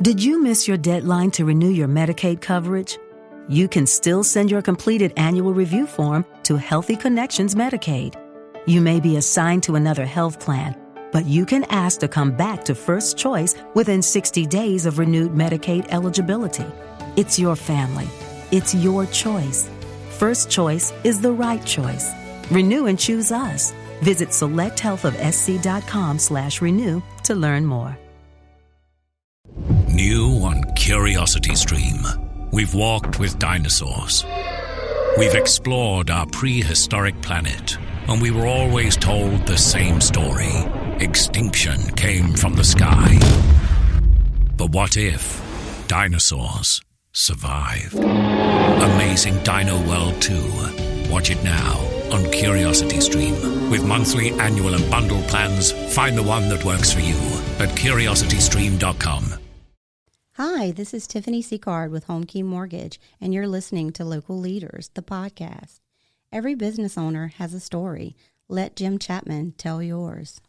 Did you miss your deadline to renew your Medicaid coverage? You can still send your completed annual review form to Healthy Connections Medicaid. You may be assigned to another health plan, but you can ask to come back to First Choice within 60 days of renewed Medicaid eligibility. It's your family. It's your choice. First Choice is the right choice. Renew and choose us. Visit selecthealthofsc.com/renew to learn more. New on Curiosity Stream, we've walked with dinosaurs. We've explored our prehistoric planet, and we were always told the same story. Extinction came from the sky. But what if dinosaurs survived? Amazing Dino World 2. Watch it now on Curiosity Stream. With monthly, annual, and bundle plans, find the one that works for you at curiositystream.com. Hi, this is Tiffany Seacard with Home Key Mortgage, and you're listening to Local Leaders, the podcast. Every business owner has a story. Let Jim Chapman tell yours.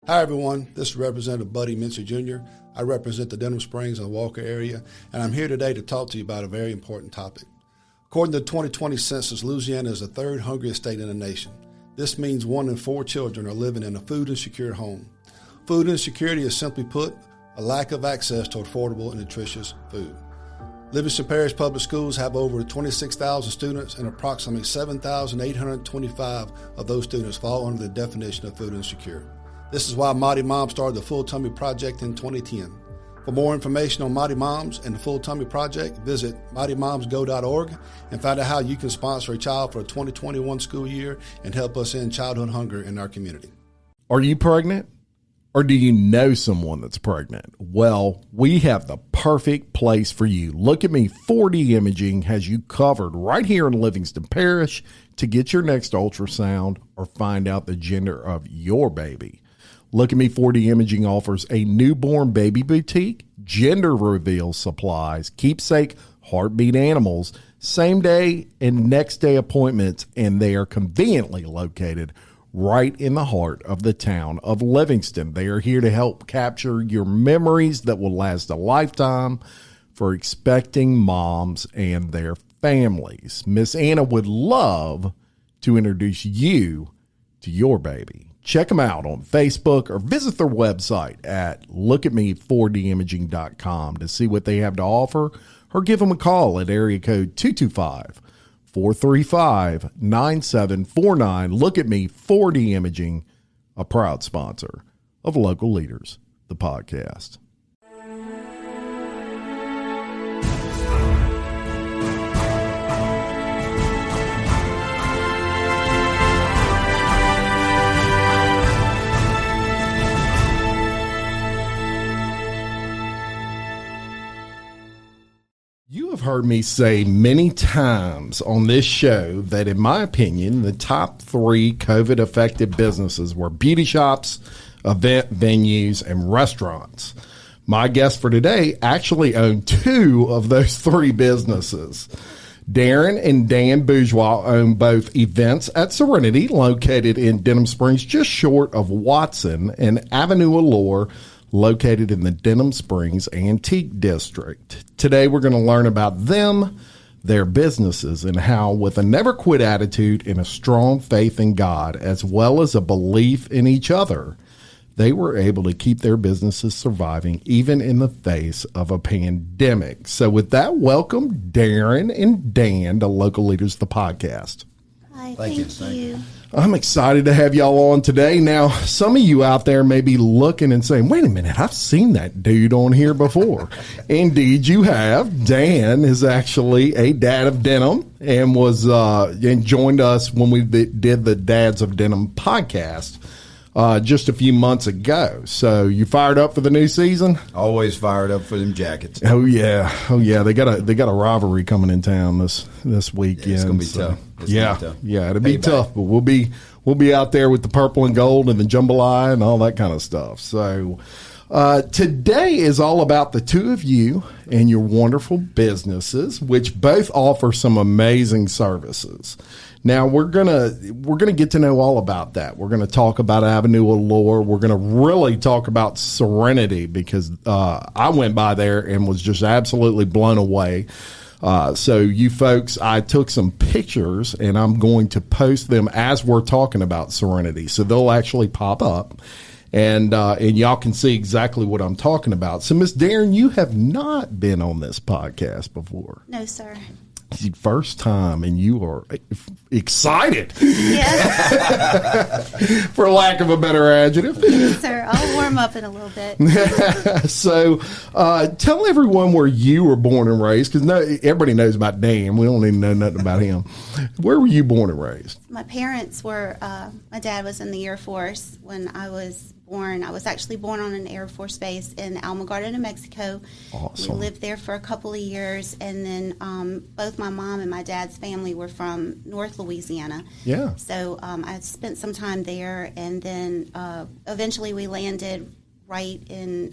Hi everyone, this is Representative Buddy Mincy Jr. I represent the Denham Springs and Walker area, and I'm here today to talk to you about a very important topic. According to the 2020 census, Louisiana is the third hungriest state in the nation. This means 1 in 4 children are living in a food insecure home. Food insecurity is simply put, a lack of access to affordable and nutritious food. Livingston Parish Public Schools have over 26,000 students, and approximately 7,825 of those students fall under the definition of food insecure. This is why Mighty Moms started the Full Tummy Project in 2010. For more information on Mighty Moms and the Full Tummy Project, visit mightymomsgo.org and find out how you can sponsor a child for the 2021 school year and help us end childhood hunger in our community. Are you pregnant? Or do you know someone that's pregnant? Well, we have the perfect place for you. Look at Me 4D Imaging has you covered right here in Livingston Parish to get your next ultrasound or find out the gender of your baby. Look at Me 4D Imaging offers a newborn baby boutique, gender reveal supplies, keepsake heartbeat animals, same day and next day appointments, and they are conveniently located right in the heart of the town of Livingston. They are here to help capture your memories that will last a lifetime for expecting moms and their families. Miss Anna would love to introduce you to your baby. Check them out on Facebook or visit their website at lookatme4dimaging.com to see what they have to offer, or give them a call at area code 225-435-9749. Look at Me 4D Imaging, a proud sponsor of Local Leaders, the podcast. You have heard me say many times on this show that, in my opinion, the top 3 COVID-affected businesses were beauty shops, event venues, and restaurants. My guest for today actually owned 2 of those 3 businesses. Daren and Dan Bourgeois own both Events at Serenity, located in Denham Springs, just short of Watson, and Avenue Allure, located in the Denham Springs Antique District. Today, we're going to learn about them, their businesses, and how, with a never-quit attitude and a strong faith in God, as well as a belief in each other, they were able to keep their businesses surviving even in the face of a pandemic. So with that, welcome Daren and Dan to Local Leaders, the podcast. Hi, thank you. I'm excited to have y'all on today. Now, some of you out there may be looking and saying, wait a minute, I've seen that dude on here before. Indeed, you have. Dan is actually a dad of Denham and was and joined us when we did the Dads of Denham podcast just a few months ago. So you fired up for the new season? Always fired up for them jackets. Oh yeah. They got a rivalry coming in town this weekend. Yeah, it's gonna be tough. It's gonna be tough. It'll be tough, but we'll be We'll be out there with the purple and gold and the jambalaya and all that kind of stuff. So today is all about the two of you and your wonderful businesses, which both offer some amazing services. Now we're gonna get to know all about that. We're gonna talk about Avenue Allure. We're gonna really talk about Serenity because I went by there and was just absolutely blown away. So you folks, I took some pictures and I'm going to post them as we're talking about Serenity. So they'll actually pop up and y'all can see exactly what I'm talking about. So Miss Daren, you have not been on this podcast before. No, sir. It's your first time and you are excited. Yeah. For lack of a better adjective. Yes, sir. I'll warm up in a little bit. So tell everyone where you were born and raised, because everybody knows about Dan. We don't even know nothing about him. Where were you born and raised? My parents were, my dad was in the Air Force when I was born. I was actually born on an Air Force base in Almaguerta, New Mexico. Awesome. We lived there for a couple of years, and then both my mom and my dad's family were from North Louisiana. Yeah. So I spent some time there, and then eventually we landed right in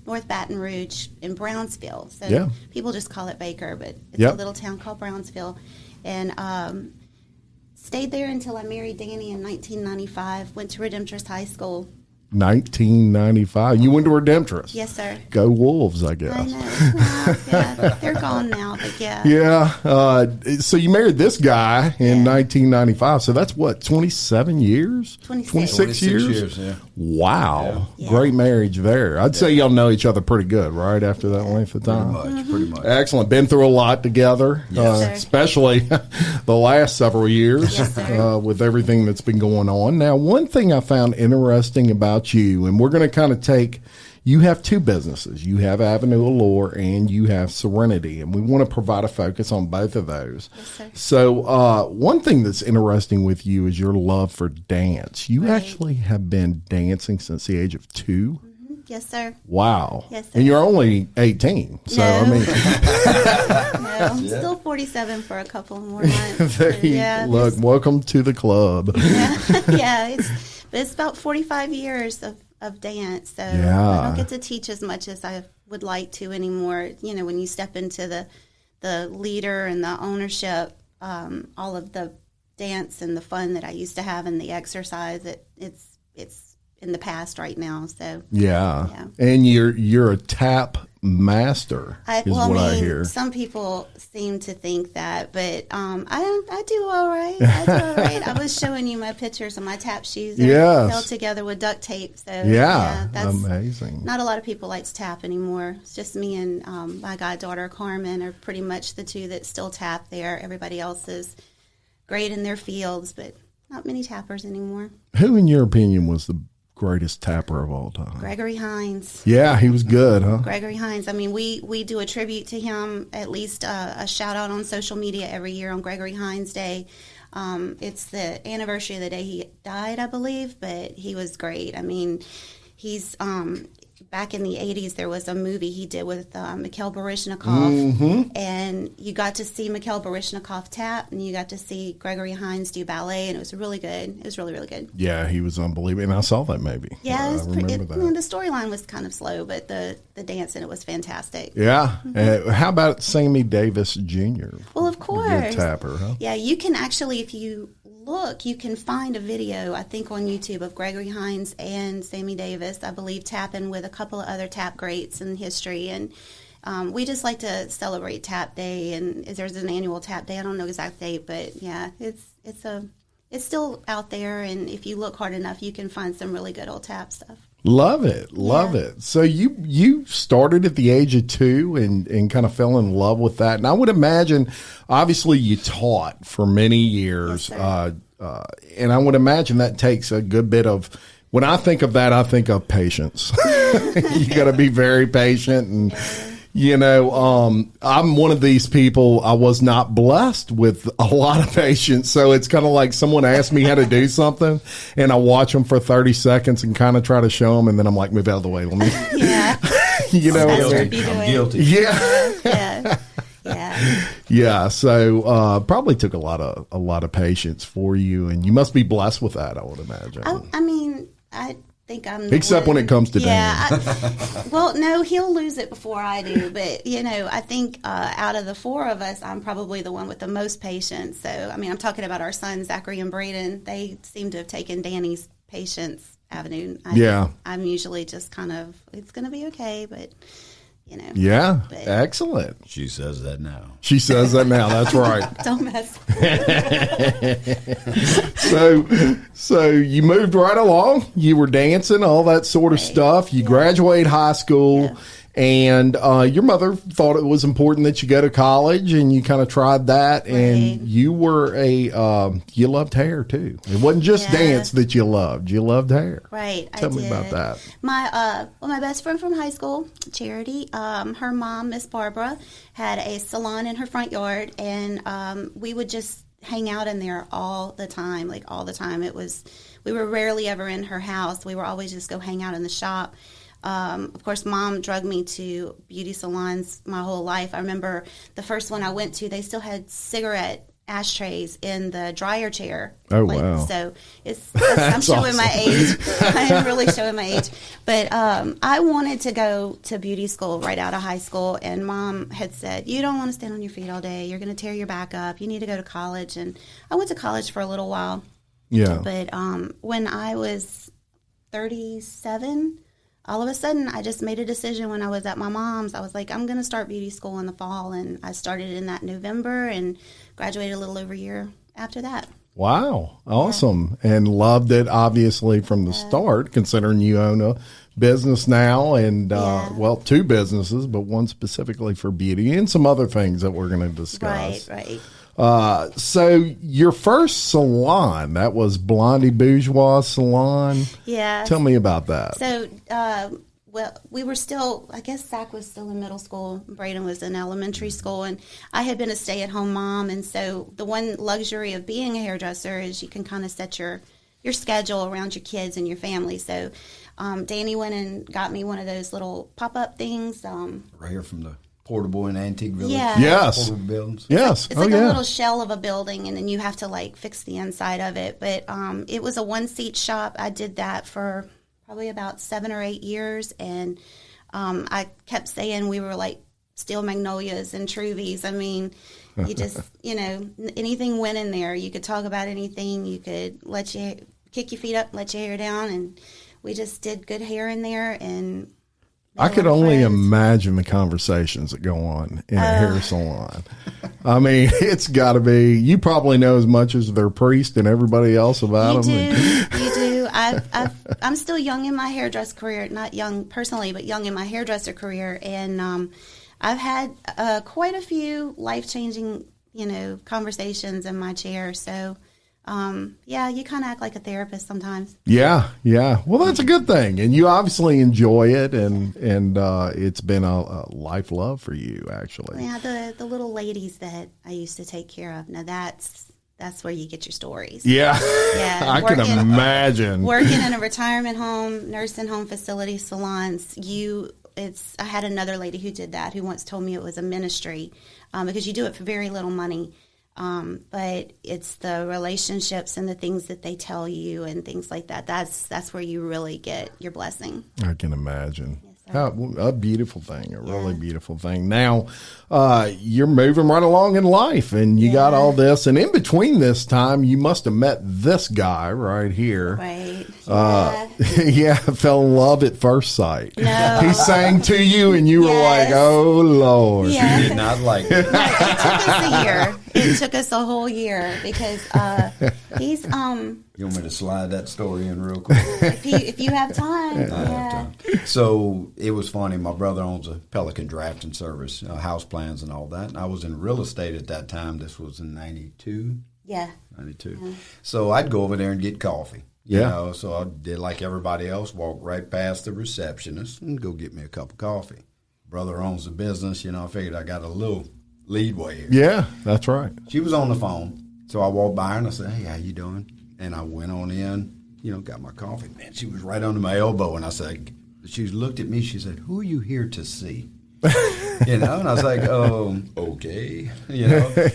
North Baton Rouge in Brownsville. So yeah. People just call it Baker, but it's yep. a little town called Brownsville. And stayed there until I married Danny in 1995, went to Redemptorist High School. 1995. You went to Redemptorist. Yes, sir. Go Wolves, I guess. I know. Well, yeah, they're gone now, but yeah. Yeah. So you married this guy in 1995. So that's what, 27 years? 26 years? Yeah. Wow. Yeah. Great marriage there. I'd say y'all know each other pretty good, right, after that length of time? Pretty much. Excellent. Been through a lot together, Yes, especially the last several years with everything that's been going on. Now, one thing I found interesting about you, and we're going to kind of you have two businesses. You have Avenue Allure and you have Serenity, and we want to provide a focus on both of those. Yes, sir. So one thing that's interesting with you is your love for dance. You Right. actually have been dancing since the age of 2. Yes, sir. Wow. Yes, sir. And you're only 18. So, No. I mean, No, I'm still 47 for a couple more months. look, welcome to the club. Yeah, it's about 45 years of dance, so I don't get to teach as much as I would like to anymore. You know, when you step into the leader and the ownership, all of the dance and the fun that I used to have and the exercise, it's in the past right now. So yeah. And you're a tap master I hear. Some people seem to think that, but I do all right. I was showing you my pictures of my tap shoes that held together with duct tape. So that's amazing. Not a lot of people like to tap anymore. It's just me and my goddaughter Carmen are pretty much the two that still tap there. Everybody else is great in their fields, but not many tappers anymore. Who, in your opinion, was the greatest tapper of all time? Gregory Hines. Yeah, he was good, huh? Gregory Hines. I mean, we do a tribute to him, at least a shout out on social media every year on Gregory Hines Day. It's the anniversary of the day he died, I believe, but he was great. I mean, he's back in the 80s, there was a movie he did with Mikhail Baryshnikov, and you got to see Mikhail Baryshnikov tap, and you got to see Gregory Hines do ballet, and it was really good. It was really, really good. Yeah, he was unbelievable, and I saw that movie. Yeah, I remember that. The storyline was kind of slow, but the dance in it was fantastic. Yeah. How about Sammy Davis Jr.? Well, of course. A good tapper, huh? Yeah, you can actually, if you look, you can find a video, I think, on YouTube of Gregory Hines and Sammy Davis, I believe, tapping with a couple of other tap greats in history. And we just like to celebrate Tap Day, and there's an annual Tap Day. I don't know the exact date, but yeah, it's still out there, and if you look hard enough, you can find some really good old tap stuff. Love it. Love it. So you started at the age of 2 and kind of fell in love with that. And I would imagine, obviously, you taught for many years. Yes, and I would imagine that takes a good bit of, when I think of that, I think of patience. You got to be very patient. And, you know, I'm one of these people, I was not blessed with a lot of patience. So it's kind of like someone asked me how to do something, and I watch them for 30 seconds and kind of try to show them, and then I'm like, move out of the way. Let me, Yeah. you know, I'm guilty. Yeah. Yeah. Yeah. Yeah, so probably took a lot of patience for you, and you must be blessed with that, I would imagine. I mean, I think I'm the Except one. when it comes to yeah, Dan. well, no, he'll lose it before I do. But, I think out of the four of us, I'm probably the one with the most patience. So, I mean, I'm talking about our sons, Zachary and Braden. They seem to have taken Danny's patience avenue. I'm usually just kind of, it's going to be okay, but... Yeah, excellent. She says that now. That's right. Don't mess. So you moved right along. You were dancing, all that sort of stuff. You graduate high school, and your mother thought it was important that you go to college, and you kind of tried that. Right. And you were you loved hair too. It wasn't just dance that you loved. You loved hair. Right. Tell me about that. My best friend from high school, Charity, her mom, Miss Barbara, had a salon in her front yard, and we would just hang out in there all the time. We were rarely ever in her house. We were always just go hang out in the shop. Of course, Mom drugged me to beauty salons my whole life. I remember the first one I went to, they still had cigarette ashtrays in the dryer chair. Oh, wow. So I'm showing my age. I am really showing my age. But I wanted to go to beauty school right out of high school, and Mom had said, you don't want to stand on your feet all day. You're going to tear your back up. You need to go to college. And I went to college for a little while. Yeah. But when I was 37... all of a sudden, I just made a decision when I was at my mom's. I was like, I'm going to start beauty school in the fall, and I started in that November and graduated a little over a year after that. Wow. Awesome. Yeah. And loved it, obviously, from the start, considering you own a business now and, two businesses, but one specifically for beauty and some other things that we're going to discuss. Right. So your first salon, that was Blondie Bourgeois Salon. Yeah. Tell me about that. So, we were still, I guess Zach was still in middle school. Braden was in elementary school, and I had been a stay-at-home mom. And so the one luxury of being a hairdresser is you can kind of set your schedule around your kids and your family. So Danny went and got me one of those little pop-up things. Right here from the Portable and Antique Village. Yeah. Yes. Portable buildings. Yes. It's like a little shell of a building, and then you have to fix the inside of it. But it was a one-seat shop. I did that for probably about 7 or 8 years, and I kept saying we were like steel magnolias and Truvies. I mean, you just, anything went in there. You could talk about anything. You could kick your feet up, let your hair down, and we just did good hair in there, and I could only imagine the conversations that go on in a hair salon. I mean, it's got to be, you probably know as much as their priest and everybody else about them. You do. I'm still young in my hairdresser career, not young personally, but young in my hairdresser career. And I've had quite a few life-changing, conversations in my chair. So, you kind of act like a therapist sometimes. Yeah. Well, that's a good thing, and you obviously enjoy it, and it's been a life love for you, actually. Yeah, the little ladies that I used to take care of. Now that's where you get your stories. Yeah, I can imagine working in a retirement home, nursing home facility, salons. I had another lady who did that, who once told me it was a ministry because you do it for very little money. But it's the relationships and the things that they tell you and things like that. That's where you really get your blessing. I can imagine. A beautiful thing, really beautiful thing. Now, you're moving right along in life, and you got all this. And in between this time, you must have met this guy right here. Right. Fell in love at first sight. No. He sang to you, and you were like, oh, Lord. Yeah. He did not like it. No, it took us a year. It took us a whole year because he's You want me to slide that story in real quick? if you have time. I have time. So it was funny. My brother owns a Pelican drafting service, house plans and all that. And I was in real estate at that time. This was in 92. Yeah. 92. Yeah. So I'd go over there and get coffee. Yeah. So I did like everybody else, walk right past the receptionist and go get me a cup of coffee. Brother owns the business. I figured I got a little leadway here. Yeah, that's right. She was on the phone. So I walked by her and I said, hey, how you doing? And I went on in, got my coffee. Man, she was right under my elbow. And I said, she looked at me. She said, who are you here to see? And I was like, okay.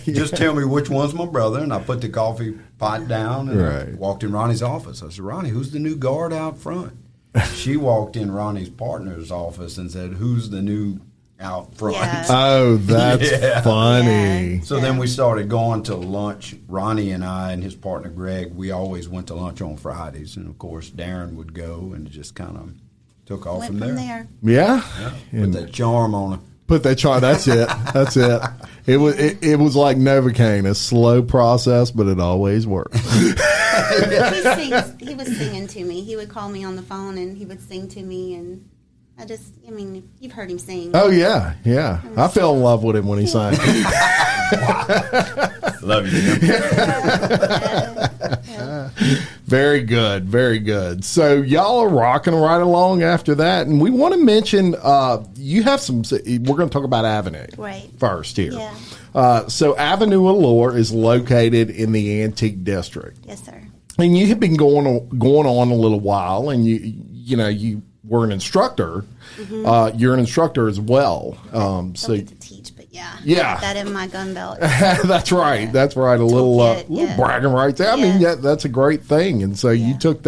Just tell me which one's my brother. And I put the coffee pot down and I walked in Ronnie's office. I said, Ronnie, who's the new guard out front? She walked in Ronnie's partner's office and said, who's the new out front? Yeah. Oh, that's funny. Yeah. So then we started going to lunch. Ronnie and I and his partner Greg, we always went to lunch on Fridays. And, of course, Daren would go and it just kind of took off Went from there. Yeah. Put that charm on her. Put that charm. That's it. That's it. It was like Novocaine, a slow process, but it always works. He was singing to me. He would call me on the phone and he would sing to me, and you've heard him sing. Oh yeah. I fell in love with him when he sang. Love you. Very good, very good. So y'all are rocking right along after that, and we want to mention you have some. We're going to talk about Avenue first here. Yeah. So Avenue Allure is located in the Antique District. Yes, sir. And you have been going on a little while, and you were an instructor. Mm-hmm. You're an instructor as well. Don't get to teach, but yeah, put that in my gun belt. That's right. Yeah. That's right. A little bragging rights there. I mean, that's a great thing. And so you took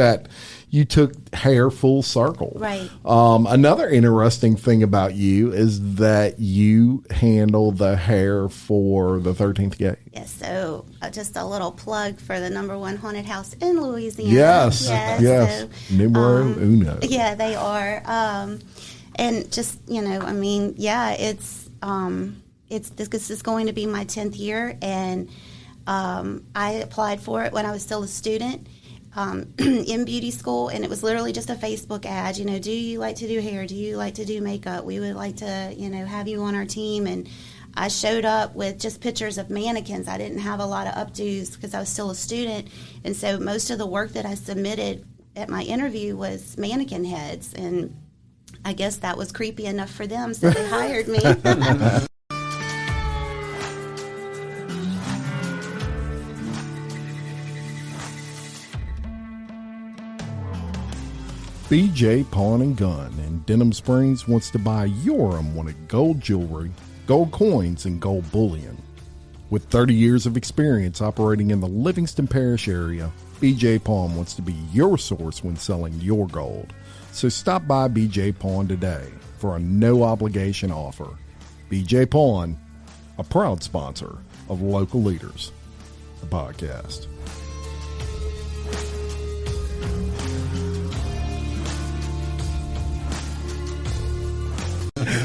hair full circle. Right. Another interesting thing about you is that you handle the hair for the 13th Gate. Yes. So just a little plug for the -- 1 haunted house in Louisiana. Yes. So, Numero uno. Yeah, they are. And just, this is going to be my 10th year, and I applied for it when I was still a student in beauty school, and it was literally just a Facebook ad. Do you like to do hair? Do you like to do makeup? We would like to, have you on our team. And I showed up with just pictures of mannequins. I didn't have a lot of updos because I was still a student, and so most of the work that I submitted at my interview was mannequin heads, and I guess that was creepy enough for them, so they hired me. BJ Pawn and Gun in Denham Springs wants to buy your unwanted gold jewelry, gold coins, and gold bullion. With 30 years of experience operating in the Livingston Parish area, BJ Pawn wants to be your source when selling your gold. So stop by BJ Pawn today for a no-obligation offer. BJ Pawn, a proud sponsor of Local Leaders, the podcast.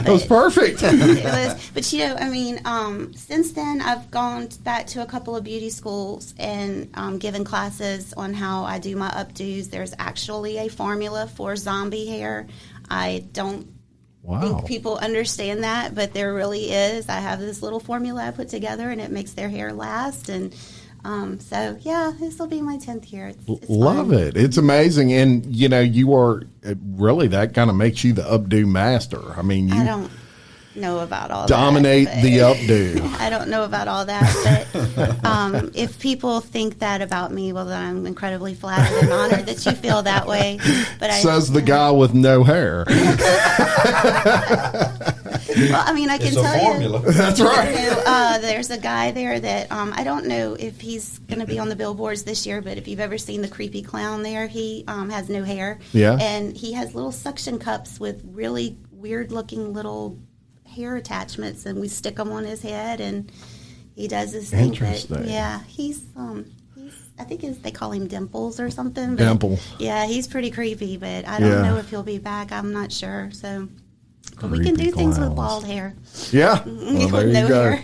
That was perfect. It was, but since then I've gone back to a couple of beauty schools and given classes on how I do my updos. There's actually a formula for zombie hair. I don't think people understand that, but there really is. I have this little formula I put together, and it makes their hair last. And this will be my 10th year. It's Love fun. it. It's amazing. And, you are really, that kind of makes you the updo master. I mean, you I don't know about all dominate that. the updo. I don't know about all that. But if people think that about me, well, then I'm incredibly flattered and honored that you feel that way. But Says the guy with no hair. Well, I can tell you. That's right. There's a guy there that I don't know if he's going to be on the billboards this year, but if you've ever seen the creepy clown there, he has no hair. Yeah. And he has little suction cups with really weird-looking little hair attachments, and we stick them on his head, and he does this thing. Interesting. He's I think they call him Dimples or something. Dimple. Yeah, he's pretty creepy, but I don't know if he'll be back. I'm not sure. So. But we can do things with bald hair. Yeah. Well, there you go.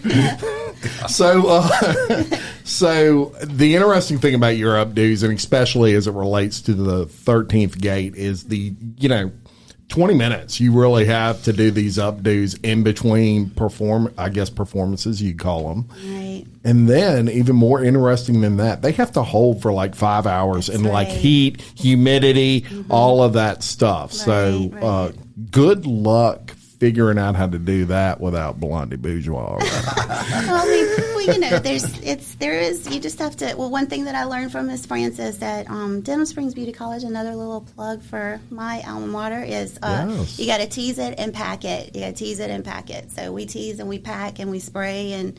So the interesting thing about your updos, and especially as it relates to the 13th Gate, is the 20 minutes you really have to do these updos in between performances, you call them. Right. And then even more interesting than that, they have to hold for like 5 hours in like heat, humidity, all of that stuff. So good luck figuring out how to do that without Blondie Bourgeois. Well, you just have to, one thing that I learned from Miss Frances that Denham Springs Beauty College, another little plug for my alma mater, is you got to tease it and pack it. You got to tease it and pack it. So we tease and we pack and we spray, and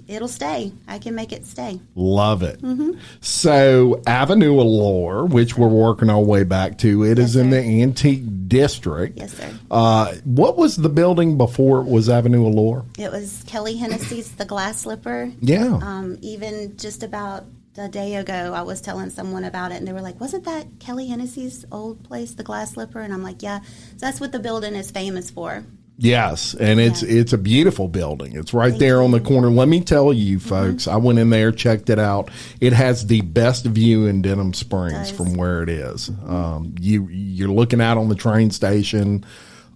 it'll stay. I can make it stay. Love it. Mm-hmm. So Avenue Allure, which we're working our way back to, is in the Antique District. Yes, sir. What was the building before it was Avenue Allure? It was Kelly Hennessy's The Glass Slipper. Yeah. Even just about a day ago, I was telling someone about it, and they were like, wasn't that Kelly Hennessy's old place, The Glass Slipper? And I'm like, yeah. So that's what the building is famous for. Yes, and it's a beautiful building. It's right there on the corner. Let me tell you, folks, I went in there, checked it out. It has the best view in Denham Springs from where it is. You're looking out on the train station.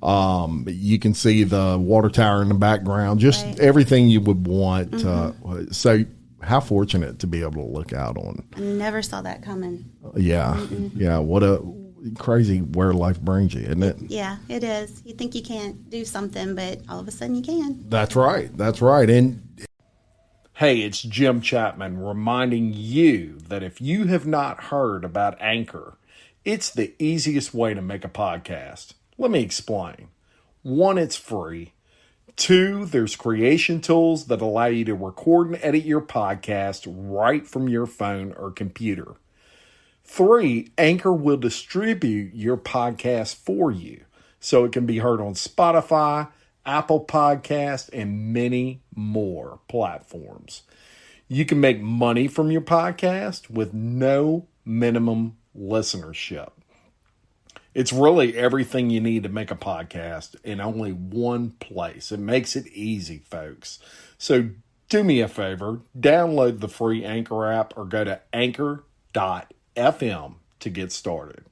You can see the water tower in the background, just everything you would want. So how fortunate to be able to look out on. I never saw that coming. Yeah, yeah. What a crazy where life brings you, isn't it? Yeah, it is. You think you can't do something, but all of a sudden you can. That's right. That's right. And hey, it's Jim Chapman reminding you that if you have not heard about Anchor, it's the easiest way to make a podcast. Let me explain. 1, it's free. 2, there's creation tools that allow you to record and edit your podcast right from your phone or computer. 3, Anchor will distribute your podcast for you so it can be heard on Spotify, Apple Podcast, and many more platforms. You can make money from your podcast with no minimum listenership. It's really everything you need to make a podcast in only one place. It makes it easy, folks. So do me a favor, download the free Anchor app or go to anchor.fm to get started.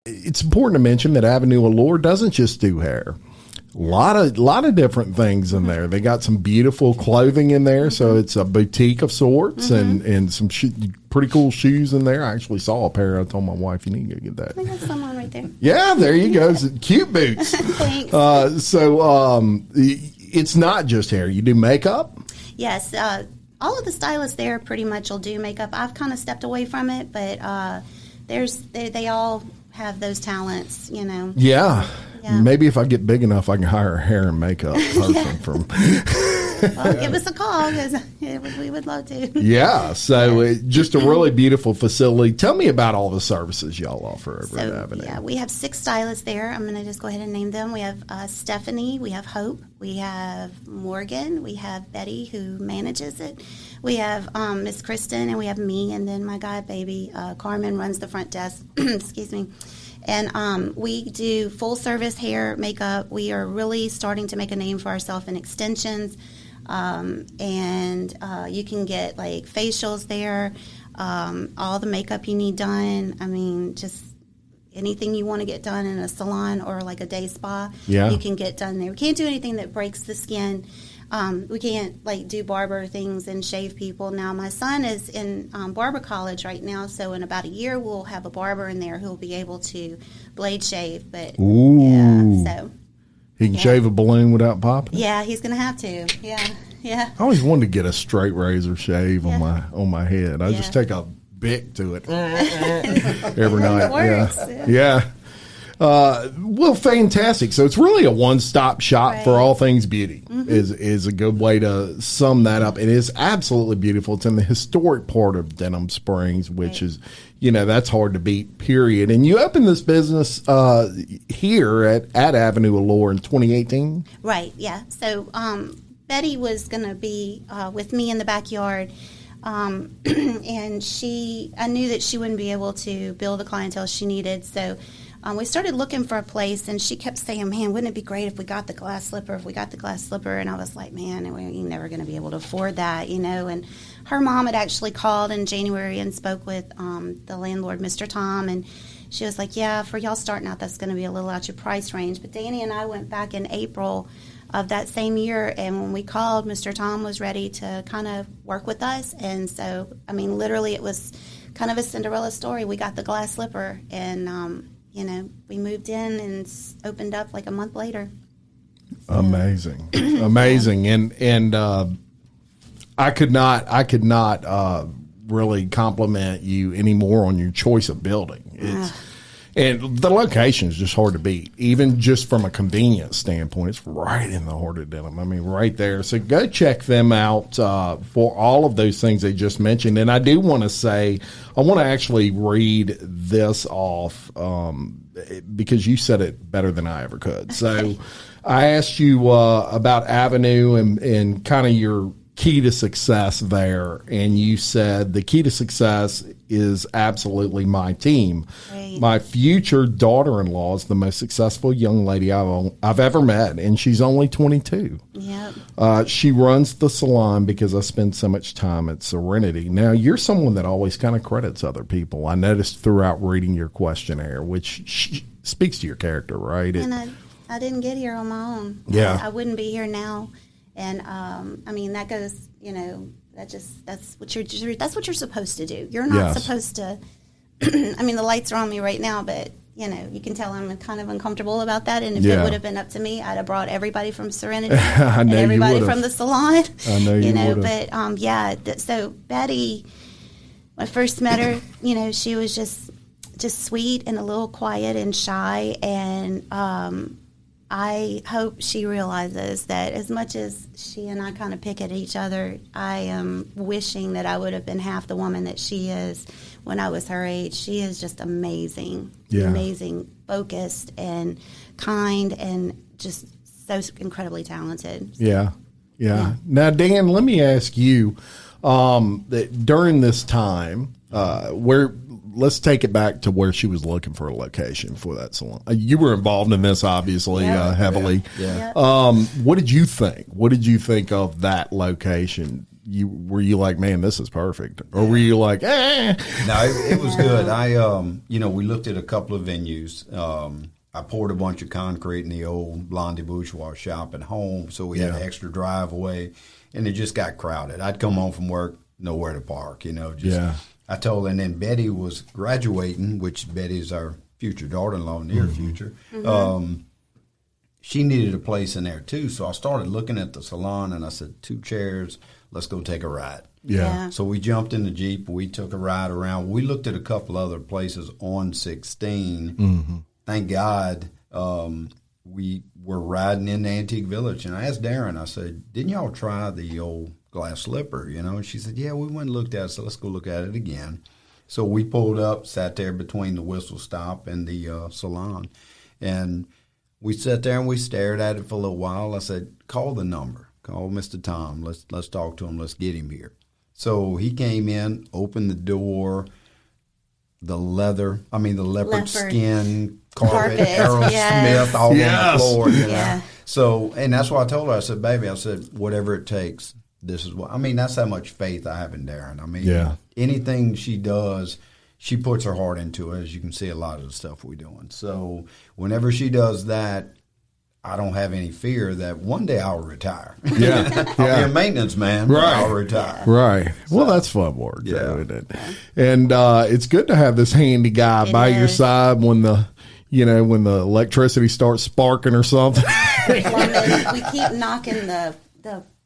It's important to mention that Avenue Allure doesn't just do hair. A lot of different things in there. They got some beautiful clothing in there, so it's a boutique of sorts, and some pretty cool shoes in there. I actually saw a pair. I told my wife, you need to get that. I got someone right there. Yeah, there you go. Cute boots. Thanks. It's not just hair. You do makeup? Yes. All of the stylists there pretty much will do makeup. I've kind of stepped away from it, but they all have those talents, you know. Yeah. Maybe if I get big enough, I can hire a hair and makeup person from. Well, give us a call because we would love to. Yeah. So just a really beautiful facility. Tell me about all the services y'all offer over at Avenue. Yeah, we have 6 stylists there. I'm going to just go ahead and name them. We have Stephanie. We have Hope. We have Morgan. We have Betty, who manages it. We have Miss Kristen, and we have me, and then my god baby, Carmen, runs the front desk. Excuse me. And we do full service hair, makeup. We are really starting to make a name for ourselves in extensions. And you can get like facials there, all the makeup you need done. I mean, just anything you want to get done in a salon or like a day spa, you can get done there. We can't do anything that breaks the skin. We can't like do barber things and shave people. Now my son is in barber college right now, so in about a year we'll have a barber in there who'll be able to blade shave. But so he can shave a balloon without popping. Yeah, he's gonna have to. Yeah. I always wanted to get a straight razor shave on my head. I just take a Bic to it every night. It works. Yeah. Well, fantastic. So it's really a one-stop shop for all things beauty is a good way to sum that up. It is absolutely beautiful. It's in the historic part of Denham Springs, which is, that's hard to beat, period. And you opened this business here at Avenue Allure in 2018? Right, yeah. So Betty was going to be with me in the backyard. And I knew that she wouldn't be able to build the clientele she needed. So we started looking for a place, and she kept saying, man, wouldn't it be great if we got the glass slipper, And I was like, man, we're never going to be able to afford that, And her mom had actually called in January and spoke with the landlord, Mr. Tom, and she was like, yeah, for y'all starting out, that's going to be a little out your price range. But Danny and I went back in April of that same year, and when we called, Mr. Tom was ready to kind of work with us. And so, literally it was kind of a Cinderella story. We got the glass slipper, and we moved in and opened up like a month later. Amazing. And I could not really compliment you anymore on your choice of building. And the location is just hard to beat, even just from a convenience standpoint. It's right in the heart of Denham. I mean, right there. So go check them out for all of those things they just mentioned. And I do want to say, I want to actually read this off because you said it better than I ever could. So I asked you about Avenue and kind of your key to success there, and you said the key to success is absolutely my team. Right. My future daughter-in-law is the most successful young lady I've ever met, and she's only 22. Yep. She runs the salon because I spend so much time at Serenity. Now, you're someone that always kind of credits other people. I noticed throughout reading your questionnaire, which speaks to your character, right? And I didn't get here on my own. Yeah. I wouldn't be here now. And I mean, that goes, that's what you're supposed to do. You're not supposed to. I mean, the lights are on me right now, but you can tell I'm kind of uncomfortable about that. And if it would have been up to me, I'd have brought everybody from Serenity and everybody from the salon. I know you would have. But so Betty, when I first met her, she was just sweet and a little quiet and shy, and I hope she realizes that as much as she and I kind of pick at each other, I am wishing that I would have been half the woman that she is when I was her age. She is just amazing, amazing, focused and kind and just so incredibly talented. Yeah. Now, Dan, let me ask you, that during this time, let's take it back to where she was looking for a location for that salon. You were involved in this, obviously, heavily. Yeah. What did you think? What did you think of that location? Were you like, man, this is perfect? Or were you like, eh? No, it was good. We looked at a couple of venues. I poured a bunch of concrete in the old Daren and Bourgeois shop at home, so we had an extra driveway, and it just got crowded. I'd come home from work, nowhere to park, I told her, and then Betty was graduating, which Betty's our future daughter-in-law, near future. Mm-hmm. She needed a place in there, too. So I started looking at the salon, and I said, 2 chairs, let's go take a ride. Yeah. So we jumped in the Jeep. We took a ride around. We looked at a couple other places on 16. Mm-hmm. Thank God we were riding in the Antique Village. And I asked Daren, I said, didn't y'all try the old glass slipper, And she said, yeah, we went and looked at it, so let's go look at it again. So we pulled up, sat there between the whistle stop and the salon, and we sat there and we stared at it for a little while. I said, call the number. Call Mr. Tom. Let's talk to him. Let's get him here. So he came in, opened the door, the leopard skin carpet, Aerosmith all on the floor. So, and that's what I told her. I said, baby, whatever it takes. This is what that's how much faith I have in Daren. Anything she does, she puts her heart into it, as you can see a lot of the stuff we're doing. So whenever she does that, I don't have any fear that one day I'll retire. Yeah. I'll be a maintenance man, but I'll retire. Right. Well, that's fun work, though, isn't it? And it's good to have this handy guy by your side when the electricity starts sparking or something. We keep knocking the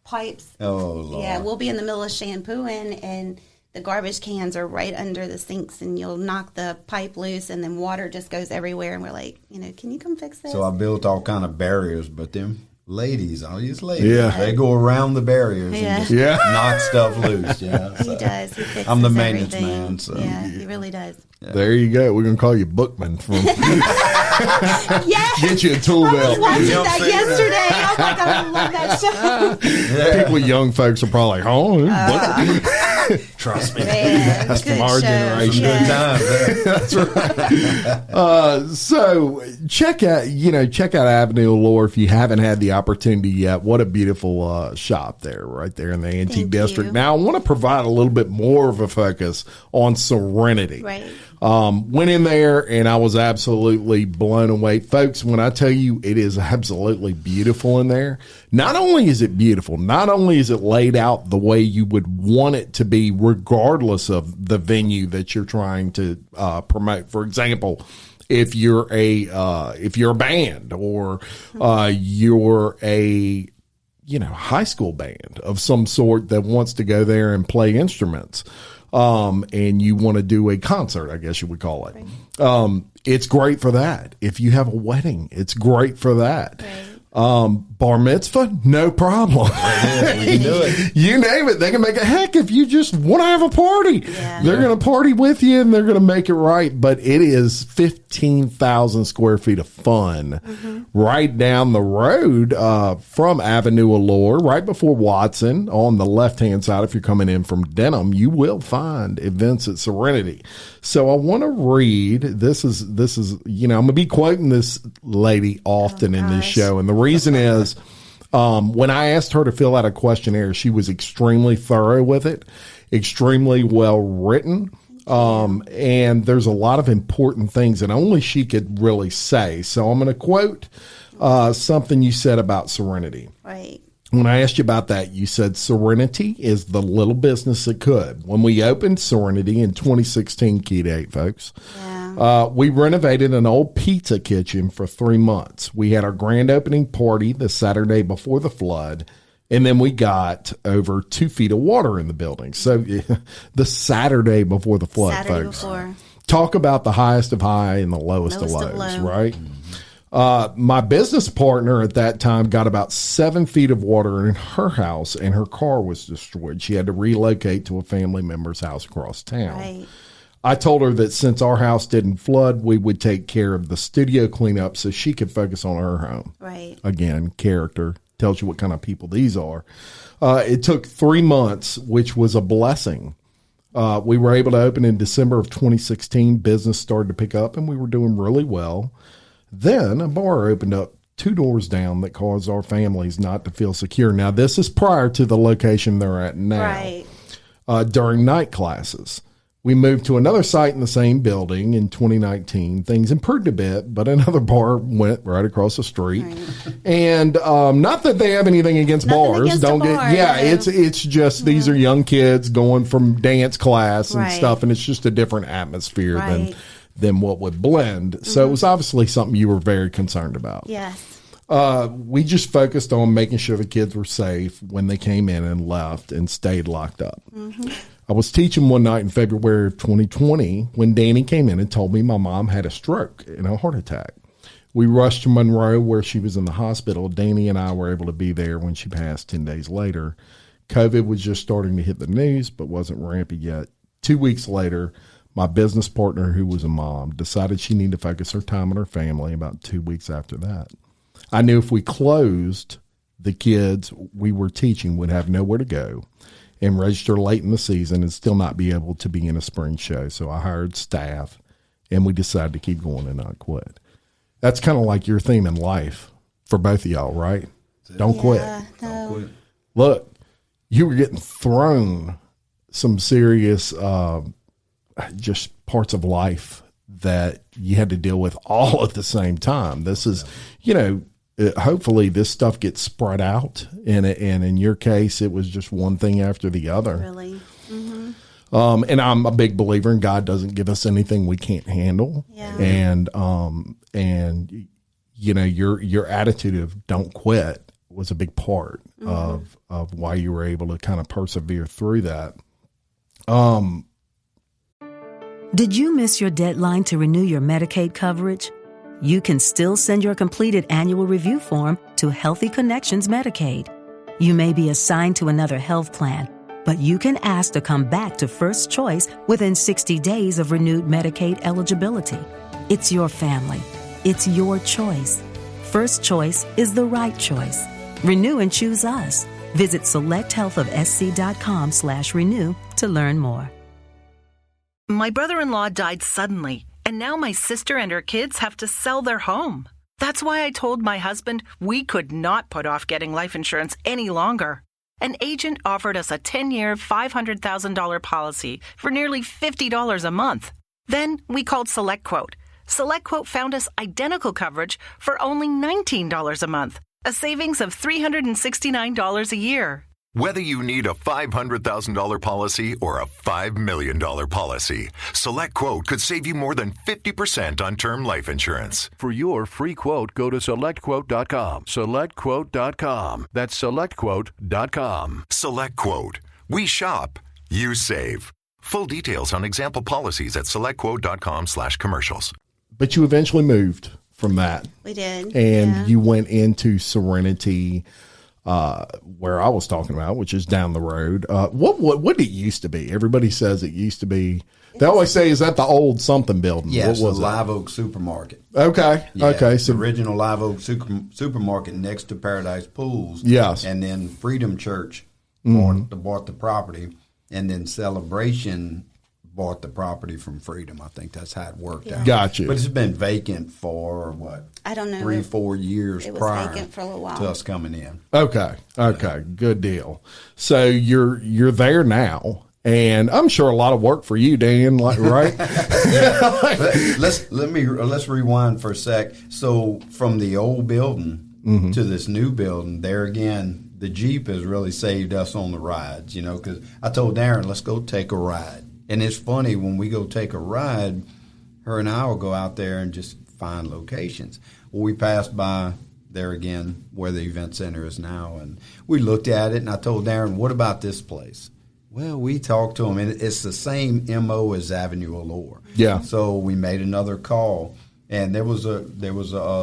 pipes. Oh, Lord. Yeah, we'll be in the middle of shampooing, and the garbage cans are right under the sinks, and you'll knock the pipe loose, and then water just goes everywhere, and we're like, can you come fix this? So I built all kind of barriers, but them ladies, they go around the barriers and just knock stuff loose. He does. He fixes I'm the maintenance everything. man. So. Yeah, he really does. Yeah. There you go. We're going to call you Bookman from Get you a tool belt. I was watching that yesterday. Oh my God, I love that show. People, young folks are probably like, trust me. Man, that's from our generation. Good times. That's right. So check out Avenue Allure if you haven't had the opportunity yet. What a beautiful shop there, right there in the Antique District. Now I want to provide a little bit more of a focus on Serenity. Right. Went in there and I was absolutely blown away. Folks, when I tell you it is absolutely beautiful in there, not only is it beautiful, not only is it laid out the way you would want it to be regardless of the venue that you're trying to promote. For example, if you're a band or you're a high school band of some sort that wants to go there and play instruments, and you want to do a concert, I guess you would call it. Right. It's great for that. If you have a wedding, it's great for that. Right. Bar mitzvah, no problem. Yeah, we can do it. You name it. They can make it. Heck, if you just want to have a party, they're going to party with you and they're going to make it right. But it is 15,000 square feet of fun right down the road from Avenue Allure, right before Watson on the left-hand side. If you're coming in from Denham, you will find events at Serenity. So I want to read, this is, I'm going to be quoting this lady often in this show. And the reason is, when I asked her to fill out a questionnaire, she was extremely thorough with it, extremely well written. And there's a lot of important things that only she could really say. So I'm going to quote, something you said about Serenity. Right. When I asked you about that, you said Serenity is the little business that could. When we opened Serenity in 2016, key date, folks, we renovated an old pizza kitchen for 3 months. We had our grand opening party the Saturday before the flood, and then we got over 2 feet of water in the building. So the Saturday before the flood, folks. Talk about the highest of high and the lowest of lows, right? My business partner at that time got about 7 feet of water in her house and her car was destroyed. She had to relocate to a family member's house across town. Right. I told her that since our house didn't flood, we would take care of the studio cleanup so she could focus on her home. Right. Again, character tells you what kind of people these are. It took 3 months, which was a blessing. We were able to open in December of 2016. Business started to pick up and we were doing really well. Then a bar opened up 2 doors down that caused our families not to feel secure. Now, this is prior to the location they're at now. Right. During night classes. We moved to another site in the same building in 2019. Things improved a bit, but another bar went right across the street. Right. And not that they have anything against bars. It's just these are young kids going from dance class and stuff, and it's just a different atmosphere than what would blend. So it was obviously something you were very concerned about. Yes. We just focused on making sure the kids were safe when they came in and left and stayed locked up. I was teaching one night in February of 2020 when Danny came in and told me my mom had a stroke and a heart attack. We rushed to Monroe where she was in the hospital. Danny and I were able to be there when she passed 10 days later. COVID was just starting to hit the news, but wasn't rampant yet. 2 weeks later, my business partner, who was a mom, decided she needed to focus her time on her family about 2 weeks after that. I knew if we closed, the kids we were teaching would have nowhere to go and register late in the season and still not be able to be in a spring show. So I hired staff, and we decided to keep going and not quit. That's kind of like your theme in life for both of y'all, right? Don't quit. No. Don't quit. Look, you were getting thrown some serious just parts of life that you had to deal with all at the same time. This is, hopefully this stuff gets spread out, and in your case, it was just one thing after the other. Really? Mm-hmm. And I'm a big believer in God doesn't give us anything we can't handle. Yeah. And your attitude of don't quit was a big part of why you were able to kind of persevere through that. Did you miss your deadline to renew your Medicaid coverage? You can still send your completed annual review form to Healthy Connections Medicaid. You may be assigned to another health plan, but you can ask to come back to First Choice within 60 days of renewed Medicaid eligibility. It's your family. It's your choice. First Choice is the right choice. Renew and choose us. Visit selecthealthofsc.com/renew to learn more. My brother-in-law died suddenly, and now my sister and her kids have to sell their home. That's why I told my husband we could not put off getting life insurance any longer. An agent offered us a 10-year, $500,000 policy for nearly $50 a month. Then we called SelectQuote. SelectQuote found us identical coverage for only $19 a month, a savings of $369 a year. Whether you need a $500,000 policy or a $5 million policy, SelectQuote could save you more than 50% on term life insurance. For your free quote, go to SelectQuote.com. SelectQuote.com. That's SelectQuote.com. SelectQuote. We shop. You save. Full details on example policies at SelectQuote.com/commercials. But you eventually moved from that. We did. And you went into Serenity, where I was talking about, which is down the road. What did it used to be? Everybody says it used to be. They always say, is that the old something building? Yes, what was the Live Oak Supermarket. Okay, Yeah, okay. So the original Live Oak Supermarket next to Paradise Pools. Yes. And then Freedom Church bought the property, and then Celebration bought the property from Freedom. I think that's how it worked out. Gotcha. But it's been vacant for, what? I don't know. 3-4 years it was prior vacant for a little while. to us coming in. Okay, good deal. So you're there now, and I'm sure a lot of work for you, Dan. Right? Let's rewind for a sec. So from the old building to this new building, there again, the Jeep has really saved us on the rides. Because I told Daren, let's go take a ride. And it's funny, when we go take a ride, her and I will go out there and just find locations. Well, we passed by there again where the event center is now, and we looked at it, and I told Daren, what about this place? Well, we talked to him, and it's the same MO as Avenue Allure. Yeah. So we made another call, and there was a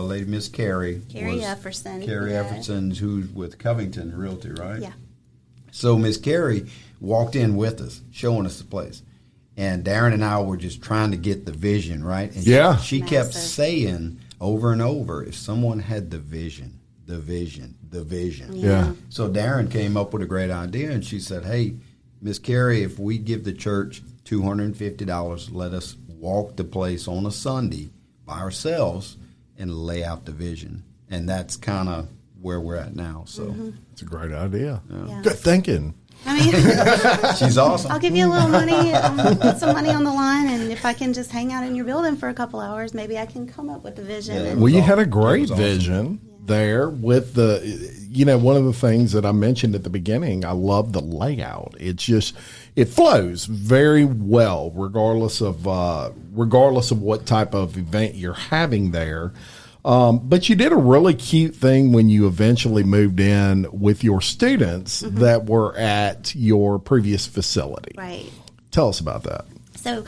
lady, Miss Carrie. Carrie Efferson. Carrie Efferson, who's with Covington Realty, right? Yeah. So Miss Carrie walked in with us, showing us the place. And Daren and I were just trying to get the vision, right? And she kept saying over and over, if someone had the vision. Yeah. So Daren came up with a great idea, and she said, hey, Miss Carrie, if we give the church $250, let us walk the place on a Sunday by ourselves and lay out the vision. And that's kind of where we're at now. So it's a great idea. Yeah. Good thinking. I mean, she's awesome. I'll give you a little money, put some money on the line, and if I can just hang out in your building for a couple hours, maybe I can come up with the vision. Yeah, well, you had a great vision there with the, one of the things that I mentioned at the beginning, I love the layout. It's just, it flows very well, regardless of what type of event you're having there. But you did a really cute thing when you eventually moved in with your students that were at your previous facility. Right. Tell us about that. So